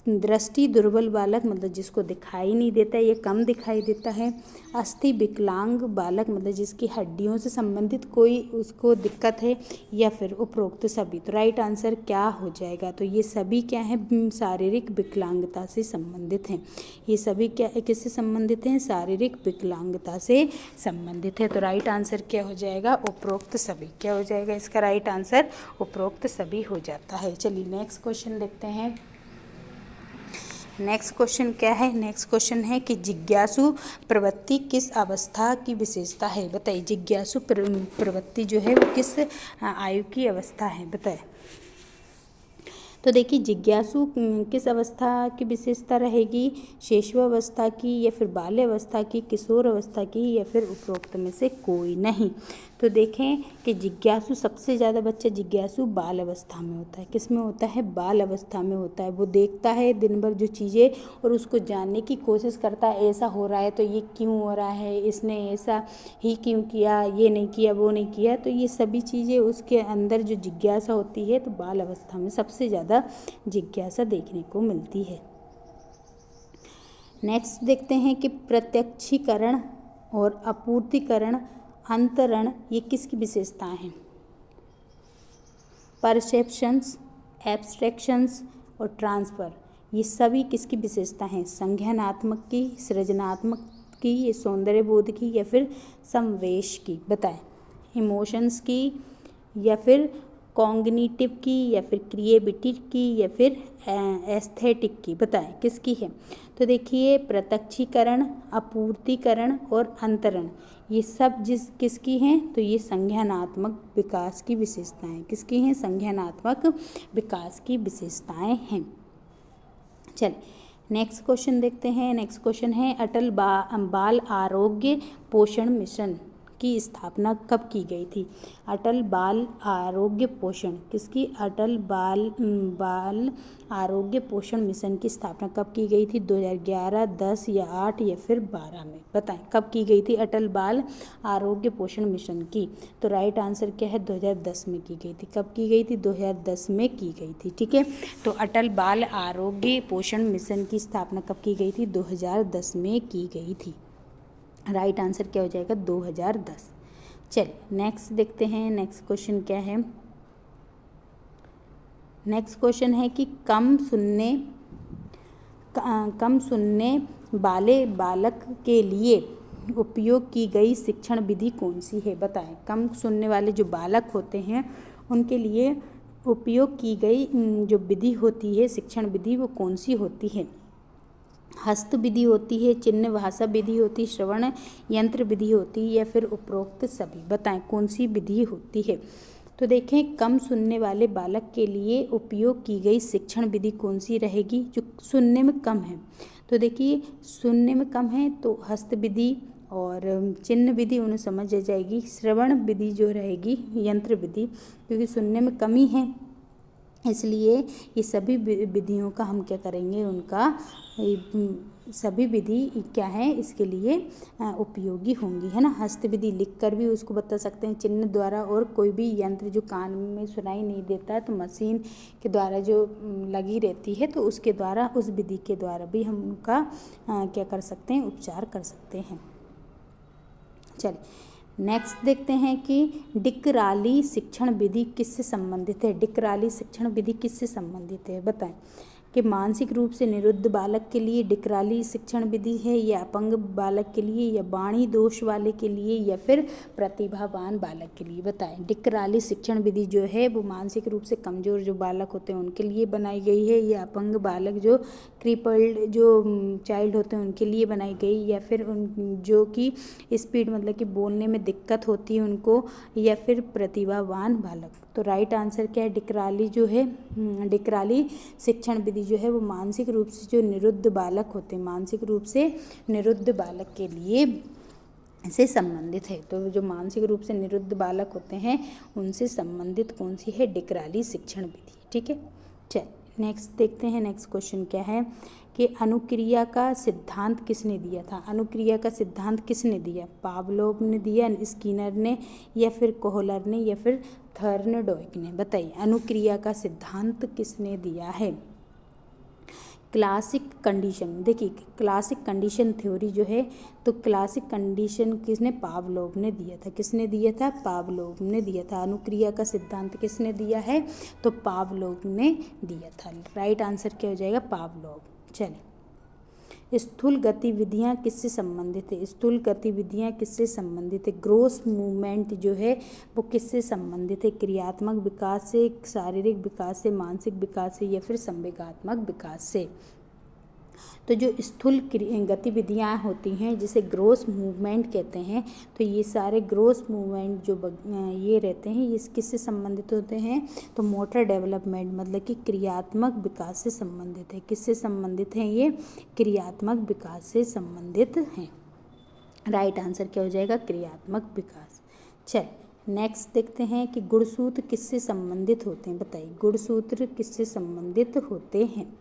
दृष्टि दुर्बल बालक, मतलब जिसको दिखाई नहीं देता है, ये कम दिखाई देता है। अस्थि विकलांग बालक, मतलब जिसकी हड्डियों से संबंधित कोई उसको दिक्कत है, या फिर उपरोक्त सभी। तो राइट आंसर क्या हो जाएगा? तो ये सभी क्या है? शारीरिक विकलांगता से संबंधित हैं। ये सभी क्या किससे संबंधित हैं? शारीरिक विकलांगता से संबंधित है। तो राइट आंसर क्या हो जाएगा? उपरोक्त सभी। क्या हो जाएगा इसका राइट आंसर? उपरोक्त सभी हो जाता है। चलिए नेक्स्ट क्वेश्चन देखते हैं। नेक्स्ट क्वेश्चन क्या है? नेक्स्ट क्वेश्चन है कि जिज्ञासु प्रवृत्ति किस अवस्था की विशेषता है? बताइए, जिज्ञासु प्रवृत्ति जो है वो किस आयु की अवस्था है? बताएं। तो देखिए, जिज्ञासु किस अवस्था की विशेषता रहेगी? शैशवावस्था की, या फिर बाल्यावस्था की, किशोर अवस्था की, या फिर उपरोक्त में से कोई नहीं। तो देखें कि जिज्ञासु, सबसे ज़्यादा बच्चा जिज्ञासु बाल अवस्था में होता है। किस में होता है? बाल अवस्था में होता है। वो देखता है दिन भर जो चीज़ें और उसको जानने की कोशिश करता है, ऐसा हो रहा है तो ये क्यों हो रहा है, इसने ऐसा ही क्यों किया, ये नहीं किया, वो नहीं किया। तो ये सभी चीज़ें उसके अंदर जो जिज्ञासा होती है, तो बाल अवस्था में सबसे ज़्यादा जिज्ञासा देखने को मिलती है। नेक्स्ट देखते हैं कि प्रत्यक्षीकरण और आपूर्तिकरण, अंतरण, ये किसकी विशेषताएं हैं? परसेप्शंस, एब्स्ट्रैक्शंस और ट्रांसफ़र, ये सभी किसकी विशेषता हैं? संज्ञानात्मक की, सृजनात्मक की, ये सौंदर्य बोध की, या फिर समवेश की? बताएं। इमोशंस की, या फिर कॉग्निटिव की, या फिर क्रिएटिविटी की, या फिर एस्थेटिक की? बताएं किसकी है? तो देखिए, प्रत्यक्षीकरण, आपूर्तिकरण और अंतरण, ये सब किसकी हैं? तो ये संज्ञानात्मक विकास की विशेषताएं किसकी हैं? संज्ञानात्मक विकास की विशेषताएं हैं। चलिए नेक्स्ट क्वेश्चन देखते हैं। नेक्स्ट क्वेश्चन है अटल बाल आरोग्य पोषण मिशन की स्थापना कब की गई थी? अटल बाल आरोग्य पोषण किसकी? अटल बाल आरोग्य पोषण मिशन की स्थापना कब की गई थी? 2011, 10 या 8 या फिर 12 में? बताएं कब की गई थी अटल बाल आरोग्य पोषण मिशन की? तो राइट आंसर क्या है? 2010 में की गई थी। कब की गई थी? 2010 में की गई थी। ठीक है, तो अटल बाल आरोग्य पोषण मिशन की स्थापना कब की गई थी? 2010 में की गई थी। राइट आंसर क्या हो जाएगा? 2010। चलिए नेक्स्ट देखते हैं। नेक्स्ट क्वेश्चन क्या है? नेक्स्ट क्वेश्चन है कि कम सुनने वाले बालक के लिए उपयोग की गई शिक्षण विधि कौन सी है? बताएं। कम सुनने वाले जो बालक होते हैं उनके लिए उपयोग की गई जो विधि होती है, शिक्षण विधि, वो कौन सी होती है? हस्त विधि होती है, चिन्ह भाषा विधि होती है, श्रवण यंत्र विधि होती है, या फिर उपरोक्त सभी? बताएं कौन सी विधि होती है? तो देखें, कम सुनने वाले बालक के लिए उपयोग की गई शिक्षण विधि कौन सी रहेगी? जो सुनने में कम है, तो देखिए सुनने में कम है तो हस्त विधि और चिन्ह विधि उन्हें समझ आ जाएगी। श्रवण विधि जो रहेगी, यंत्र विधि, क्योंकि सुनने में कमी है इसलिए ये सभी विधियों का हम क्या करेंगे, उनका सभी विधि क्या है इसके लिए उपयोगी होंगी, है ना। हस्त विधि लिख कर भी उसको बता सकते हैं, चिन्ह द्वारा, और कोई भी यंत्र जो कान में सुनाई नहीं देता है तो मशीन के द्वारा जो लगी रहती है तो उसके द्वारा, उस विधि के द्वारा भी हम उनका क्या कर सकते हैं, उपचार कर सकते हैं। चलिए नेक्स्ट देखते हैं कि डिकराली शिक्षण विधि किससे संबंधित है? डिकराली शिक्षण विधि किससे संबंधित है? बताएं। कि मानसिक रूप से निरुद्ध बालक के लिए डिकराली शिक्षण विधि है, या अपंग बालक के लिए, या वाणी दोष वाले के लिए, या फिर प्रतिभावान बालक के लिए? बताएं। डिकराली शिक्षण विधि जो है वो मानसिक रूप से कमज़ोर जो बालक होते हैं उनके लिए बनाई गई है, या अपंग बालक जो क्रिपल्ड जो चाइल्ड होते हैं उनके लिए बनाई गई, या फिर उन जो कि स्पीड मतलब कि बोलने में दिक्कत होती है उनको, या फिर प्रतिभावान बालक? तो राइट आंसर क्या है? डिकराली जो है, डिकराली शिक्षण विधि जो है वो मानसिक रूप से जो निरुद्ध बालक होते हैं, मानसिक रूप से निरुद्ध बालक के लिए से संबंधित है। तो जो मानसिक रूप से निरुद्ध बालक होते हैं उनसे संबंधित कौन सी है? डिकराली शिक्षण विधि। ठीक है, चल नेक्स्ट देखते हैं। नेक्स्ट क्वेश्चन क्या है कि अनुक्रिया का सिद्धांत किसने दिया था? अनुक्रिया का सिद्धांत किसने दिया? पावलोव ने दिया, स्किनर ने, या फिर कोहलर ने, या फिर थर्नडॉइक ने? बताइए अनुक्रिया का सिद्धांत किसने दिया है? क्लासिक कंडीशन, देखिए क्लासिक कंडीशन थ्योरी जो है, तो क्लासिक कंडीशन किसने? पावलोव ने दिया था। किसने दिया था? पावलोव ने दिया था। अनुक्रिया का सिद्धांत किसने दिया है? तो पावलोव ने दिया था। राइट आंसर क्या हो जाएगा? पावलोव। चलिए स्थूल गतिविधियाँ किससे संबंधित है? स्थूल गतिविधियाँ किससे संबंधित है? ग्रोस मूवमेंट जो है वो किससे संबंधित है? क्रियात्मक विकास से, शारीरिक विकास से, मानसिक विकास से, या फिर संवेगात्मक विकास से? तो जो स्थूल गतिविधियाँ होती हैं जिसे ग्रोस मूवमेंट कहते हैं, तो ये सारे ग्रोस मूवमेंट जो ये रहते हैं ये किससे संबंधित होते हैं? तो मोटर डेवलपमेंट मतलब कि क्रियात्मक विकास से संबंधित है। किससे संबंधित हैं ये? क्रियात्मक विकास से संबंधित हैं। राइट आंसर क्या हो जाएगा? क्रियात्मक विकास। चल नेक्स्ट देखते हैं कि गुणसूत्र किससे संबंधित होते हैं? बताइए गुणसूत्र किससे संबंधित होते हैं?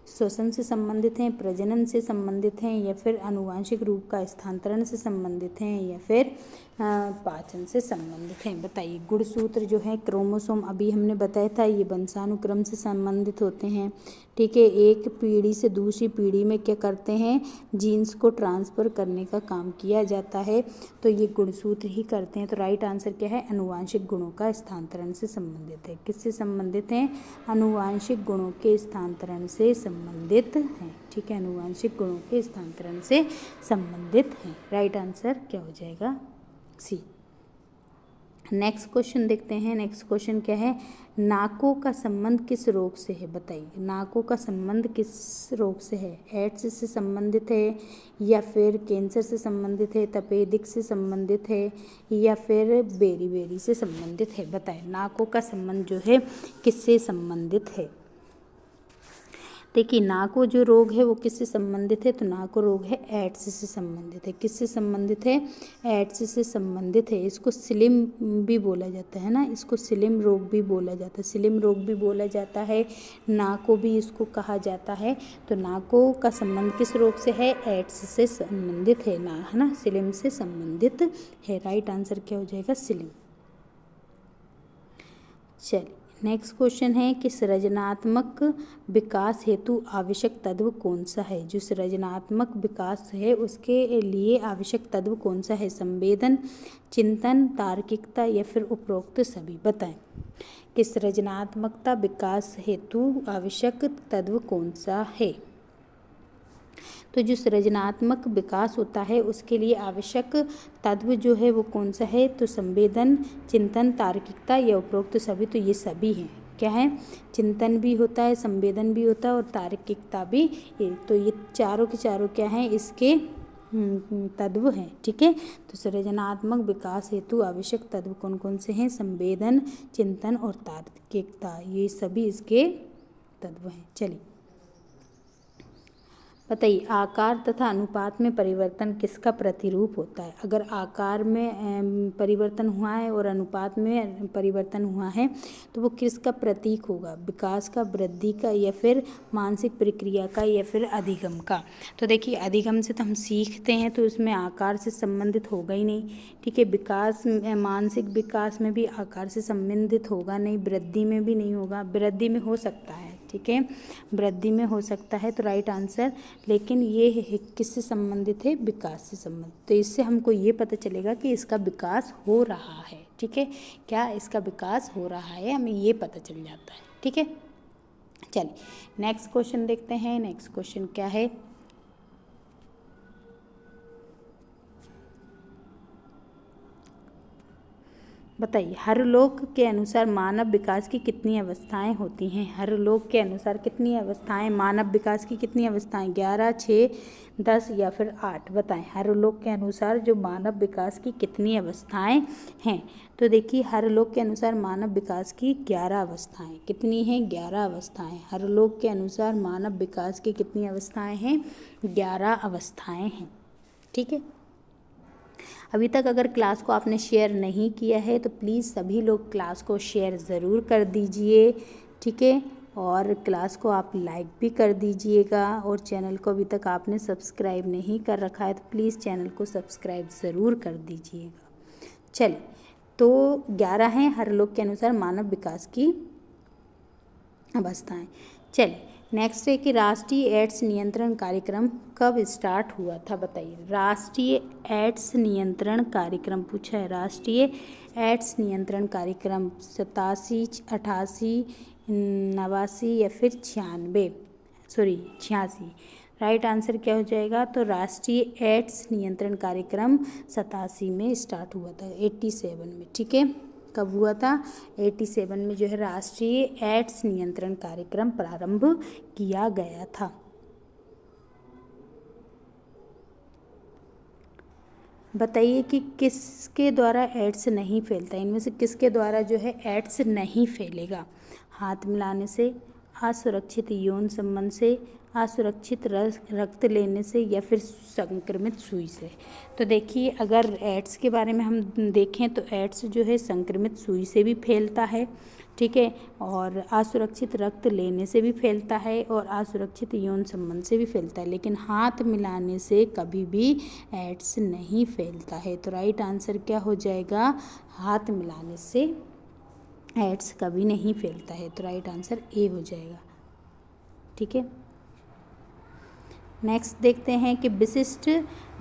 श्वसन से संबंधित हैं, प्रजनन से संबंधित हैं, या फिर आनुवांशिक रूप का स्थानांतरण से संबंधित हैं, या फिर पाचन से संबंधित हैं। बताइए गुणसूत्र जो है क्रोमोसोम अभी हमने बताया था ये वंशानुक्रम से संबंधित होते हैं। ठीक है, एक पीढ़ी से दूसरी पीढ़ी में क्या करते हैं, जीन्स को ट्रांसफ़र करने का काम किया जाता है, तो ये गुणसूत्र ही करते हैं। तो राइट आंसर क्या है, अनुवांशिक गुणों का स्थानांतरण से संबंधित है। किससे संबंधित हैं, अनुवांशिक गुणों के स्थानांतरण से संबंधित हैं। ठीक है, अनुवांशिक गुणों के स्थानांतरण से संबंधित हैं। राइट आंसर क्या हो जाएगा, सी। नेक्स्ट क्वेश्चन देखते हैं। नेक्स्ट क्वेश्चन क्या है, नाकों का संबंध किस रोग से है। बताइए नाकों का संबंध किस रोग से है, एड्स से संबंधित है या फिर कैंसर से संबंधित है, तपेदिक से संबंधित है या फिर बेरीबेरी से संबंधित है। बताएं नाकों का संबंध जो है किससे संबंधित है। देखिए नाको जो रोग है वो किससे संबंधित है, तो नाको रोग है एड्स से संबंधित है। किससे संबंधित है, एड्स से संबंधित है। इसको सिलिम भी बोला जाता है ना, इसको सिलिम रोग भी बोला जाता है, सिलिम रोग भी बोला जाता है, नाको भी इसको कहा जाता है। तो नाको का संबंध किस रोग से है, एड्स से संबंधित है ना, है ना, सिलिम से संबंधित है। राइट आंसर क्या हो जाएगा, सिलिम। चलिए नेक्स्ट क्वेश्चन है कि सृजनात्मक विकास हेतु आवश्यक तत्व कौन सा है। जो सृजनात्मक विकास है उसके लिए आवश्यक तत्व कौन सा है, संवेदन, चिंतन, तार्किकता या फिर उपरोक्त सभी। बताएं कि सृजनात्मकता विकास हेतु आवश्यक तत्व कौन सा है। तो जो सृजनात्मक विकास होता है उसके लिए आवश्यक तत्व जो है वो कौन सा है, तो संवेदन, चिंतन, तार्किकता या उपरोक्त सभी। तो ये सभी हैं, क्या है, चिंतन भी होता है, संवेदन भी होता है और तार्किकता भी। तो ये चारों के चारों क्या हैं, इसके तत्व हैं। ठीक है, तो सृजनात्मक विकास हेतु आवश्यक तत्व कौन कौन से हैं, संवेदन, चिंतन और तार्किकता, ये सभी इसके तत्व हैं। चलिए बताइए आकार तथा अनुपात में परिवर्तन किसका प्रतिरूप होता है। अगर आकार में परिवर्तन हुआ है और अनुपात में परिवर्तन हुआ है तो वो किसका प्रतीक होगा, विकास का, वृद्धि का या फिर मानसिक प्रक्रिया का या फिर अधिगम का। तो देखिए अधिगम से तो हम सीखते हैं तो उसमें आकार से संबंधित होगा ही नहीं। ठीक है, विकास मानसिक विकास में भी आकार से संबंधित होगा नहीं, वृद्धि में भी नहीं होगा, वृद्धि में हो सकता है। ठीक है, वृद्धि में हो सकता है तो राइट आंसर, लेकिन ये किससे संबंधित है, विकास से संबंधित। तो इससे हमको ये पता चलेगा कि इसका विकास हो रहा है। ठीक है, क्या इसका विकास हो रहा है, हमें ये पता चल जाता है। ठीक है, चलिए नेक्स्ट क्वेश्चन देखते हैं। नेक्स्ट क्वेश्चन क्या है, बताइए हरलोक के अनुसार मानव विकास की कितनी अवस्थाएं होती हैं। हरलोक के अनुसार कितनी अवस्थाएं, मानव विकास की कितनी अवस्थाएं, 11, 6, 10 या फिर 8। बताएं हरलोक के अनुसार जो मानव विकास की कितनी अवस्थाएं हैं। तो देखिए हरलोक के अनुसार मानव विकास की 11 अवस्थाएं, कितनी हैं, 11 अवस्थाएं। हरलोक के अनुसार मानव विकास की कितनी अवस्थाएं हैं, 11 अवस्थाएं हैं। ठीक है, अभी तक अगर क्लास को आपने शेयर नहीं किया है तो प्लीज़ सभी लोग क्लास को शेयर ज़रूर कर दीजिए। ठीक है, और क्लास को आप लाइक भी कर दीजिएगा और चैनल को अभी तक आपने सब्सक्राइब नहीं कर रखा है तो प्लीज़ चैनल को सब्सक्राइब ज़रूर कर दीजिएगा। चलिए तो 11 हैं हरलोक के अनुसार मानव विकास की अवस्थाएं। चलिए नेक्स्ट है कि राष्ट्रीय एड्स नियंत्रण कार्यक्रम कब स्टार्ट हुआ था। बताइए राष्ट्रीय एड्स नियंत्रण कार्यक्रम पूछा है, राष्ट्रीय एड्स नियंत्रण कार्यक्रम 87, 88, 89 या फिर 86। राइट आंसर क्या हो जाएगा, तो राष्ट्रीय एड्स नियंत्रण कार्यक्रम 87 में स्टार्ट हुआ था, 87 में। ठीक है, कब हुआ था, 87 में जो है राष्ट्रीय एड्स नियंत्रण कार्यक्रम प्रारंभ किया गया था। बताइए कि किसके द्वारा एड्स नहीं फैलता, इनमें से किसके द्वारा जो है एड्स नहीं फैलेगा, हाथ मिलाने से, असुरक्षित यौन संबंध से, असुरक्षित रक्त लेने से या फिर संक्रमित सुई से। तो देखिए अगर एड्स के बारे में हम देखें तो एड्स जो है संक्रमित सुई से भी फैलता है। ठीक है। और असुरक्षित रक्त लेने से भी फैलता है और असुरक्षित यौन संबंध से भी फैलता है, लेकिन हाथ मिलाने से कभी भी एड्स नहीं फैलता है। तो राइट आंसर क्या हो जाएगा, हाथ मिलाने से एड्स कभी नहीं फैलता है। तो राइट आंसर ए हो जाएगा। ठीक है। नेक्स्ट देखते हैं कि विशिष्ट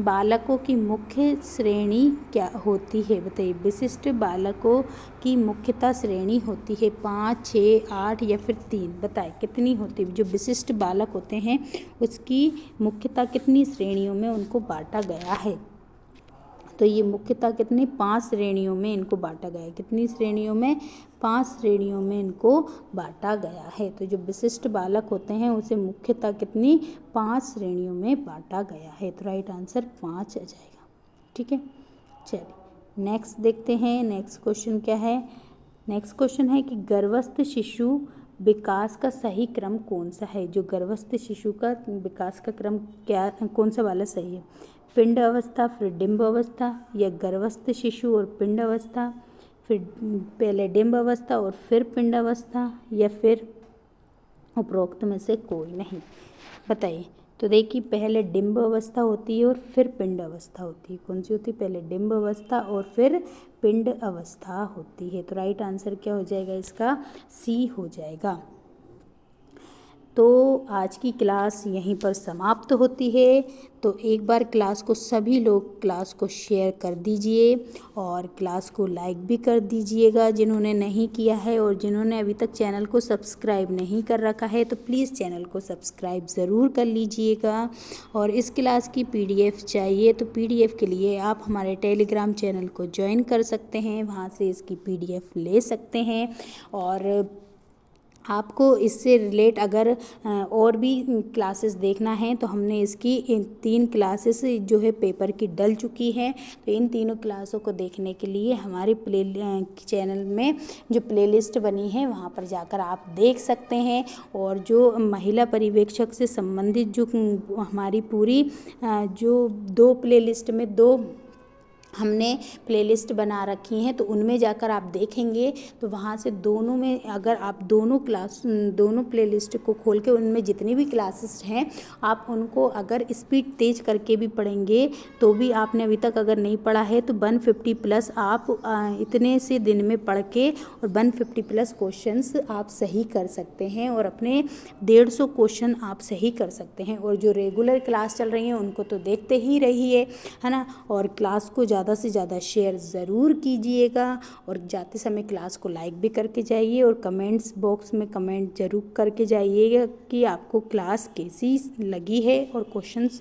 बालकों की मुख्य श्रेणी क्या होती है। बताइए, विशिष्ट बालकों की मुख्यतः श्रेणी होती है 5, 6, 8 या फिर 3। बताएं कितनी होती है। जो विशिष्ट बालक होते हैं उसकी मुख्यतः कितनी श्रेणियों में उनको बांटा गया है। तो ये मुख्यतः कितनी 5 श्रेणियों में इनको बांटा गया है। कितनी श्रेणियों में, 5 श्रेणियों में इनको बांटा गया है। तो जो विशिष्ट बालक होते हैं उसे मुख्यतः कितनी 5 श्रेणियों में बांटा गया है। तो राइट आंसर 5 आ जाएगा। ठीक है। चलिए नेक्स्ट देखते हैं। नेक्स्ट क्वेश्चन क्या है। नेक्स्ट क्वेश्चन है कि गर्भस्थ शिशु विकास का सही क्रम कौन सा है। जो गर्भस्थ शिशु का विकास का क्रम क्या, कौन सा वाला सही है। पिंड अवस्था, फिर डिंब अवस्था, या गर्भस्थ शिशु और पिंड अवस्था, फिर पहले डिंब अवस्था और फिर पिंड अवस्था, या फिर उपरोक्त में से कोई नहीं। बताइए। तो देखिए, पहले डिंब अवस्था होती है और फिर पिंड अवस्था होती है। कौन सी होती है, पहले डिंब अवस्था और फिर पिंड अवस्था होती है। तो राइट आंसर क्या हो जाएगा इसका, सी हो जाएगा। तो आज की क्लास यहीं पर समाप्त होती है। तो एक बार क्लास को सभी लोग क्लास को शेयर कर दीजिए और क्लास को लाइक भी कर दीजिएगा जिन्होंने नहीं किया है, और जिन्होंने अभी तक चैनल को सब्सक्राइब नहीं कर रखा है तो प्लीज़ चैनल को सब्सक्राइब ज़रूर कर लीजिएगा। और इस क्लास की PDF चाहिए तो PDF के लिए आप हमारे टेलीग्राम चैनल को ज्वाइन कर सकते हैं, वहाँ से इसकी PDF ले सकते हैं। और आपको इससे रिलेट अगर और भी क्लासेस देखना है तो हमने इसकी 3 क्लासेस जो है पेपर की डल चुकी हैं। तो इन तीनों क्लासों को देखने के लिए हमारे चैनल में जो प्लेलिस्ट बनी है वहाँ पर जाकर आप देख सकते हैं। और जो महिला पर्यवेक्षक से संबंधित जो हमारी पूरी जो 2 प्लेलिस्ट में 2 हमने प्लेलिस्ट बना रखी हैं, तो उनमें जाकर आप देखेंगे तो वहाँ से दोनों में अगर आप दोनों प्लेलिस्ट को खोल के उनमें जितनी भी क्लासेस हैं आप उनको अगर स्पीड तेज़ करके भी पढ़ेंगे तो भी आपने अभी तक अगर नहीं पढ़ा है तो 150 प्लस आप इतने से दिन में पढ़ के और 150 प्लस क्वेश्चंस आप सही कर सकते हैं और अपने 150 क्वेश्चन आप सही कर सकते हैं। और जो रेगुलर क्लास चल रही हैं उनको तो देखते ही रहिए, है ना। और क्लास को ज़्यादा से ज़्यादा शेयर ज़रूर कीजिएगा और जाते समय क्लास को लाइक भी करके जाइए और कमेंट्स बॉक्स में कमेंट ज़रूर करके जाइएगा कि आपको क्लास कैसी लगी है और क्वेश्चंस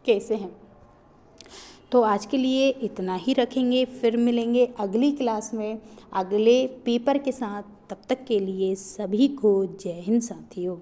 कैसे हैं। तो आज के लिए इतना ही रखेंगे, फिर मिलेंगे अगली क्लास में अगले पेपर के साथ। तब तक के लिए सभी को जय हिंद साथियों।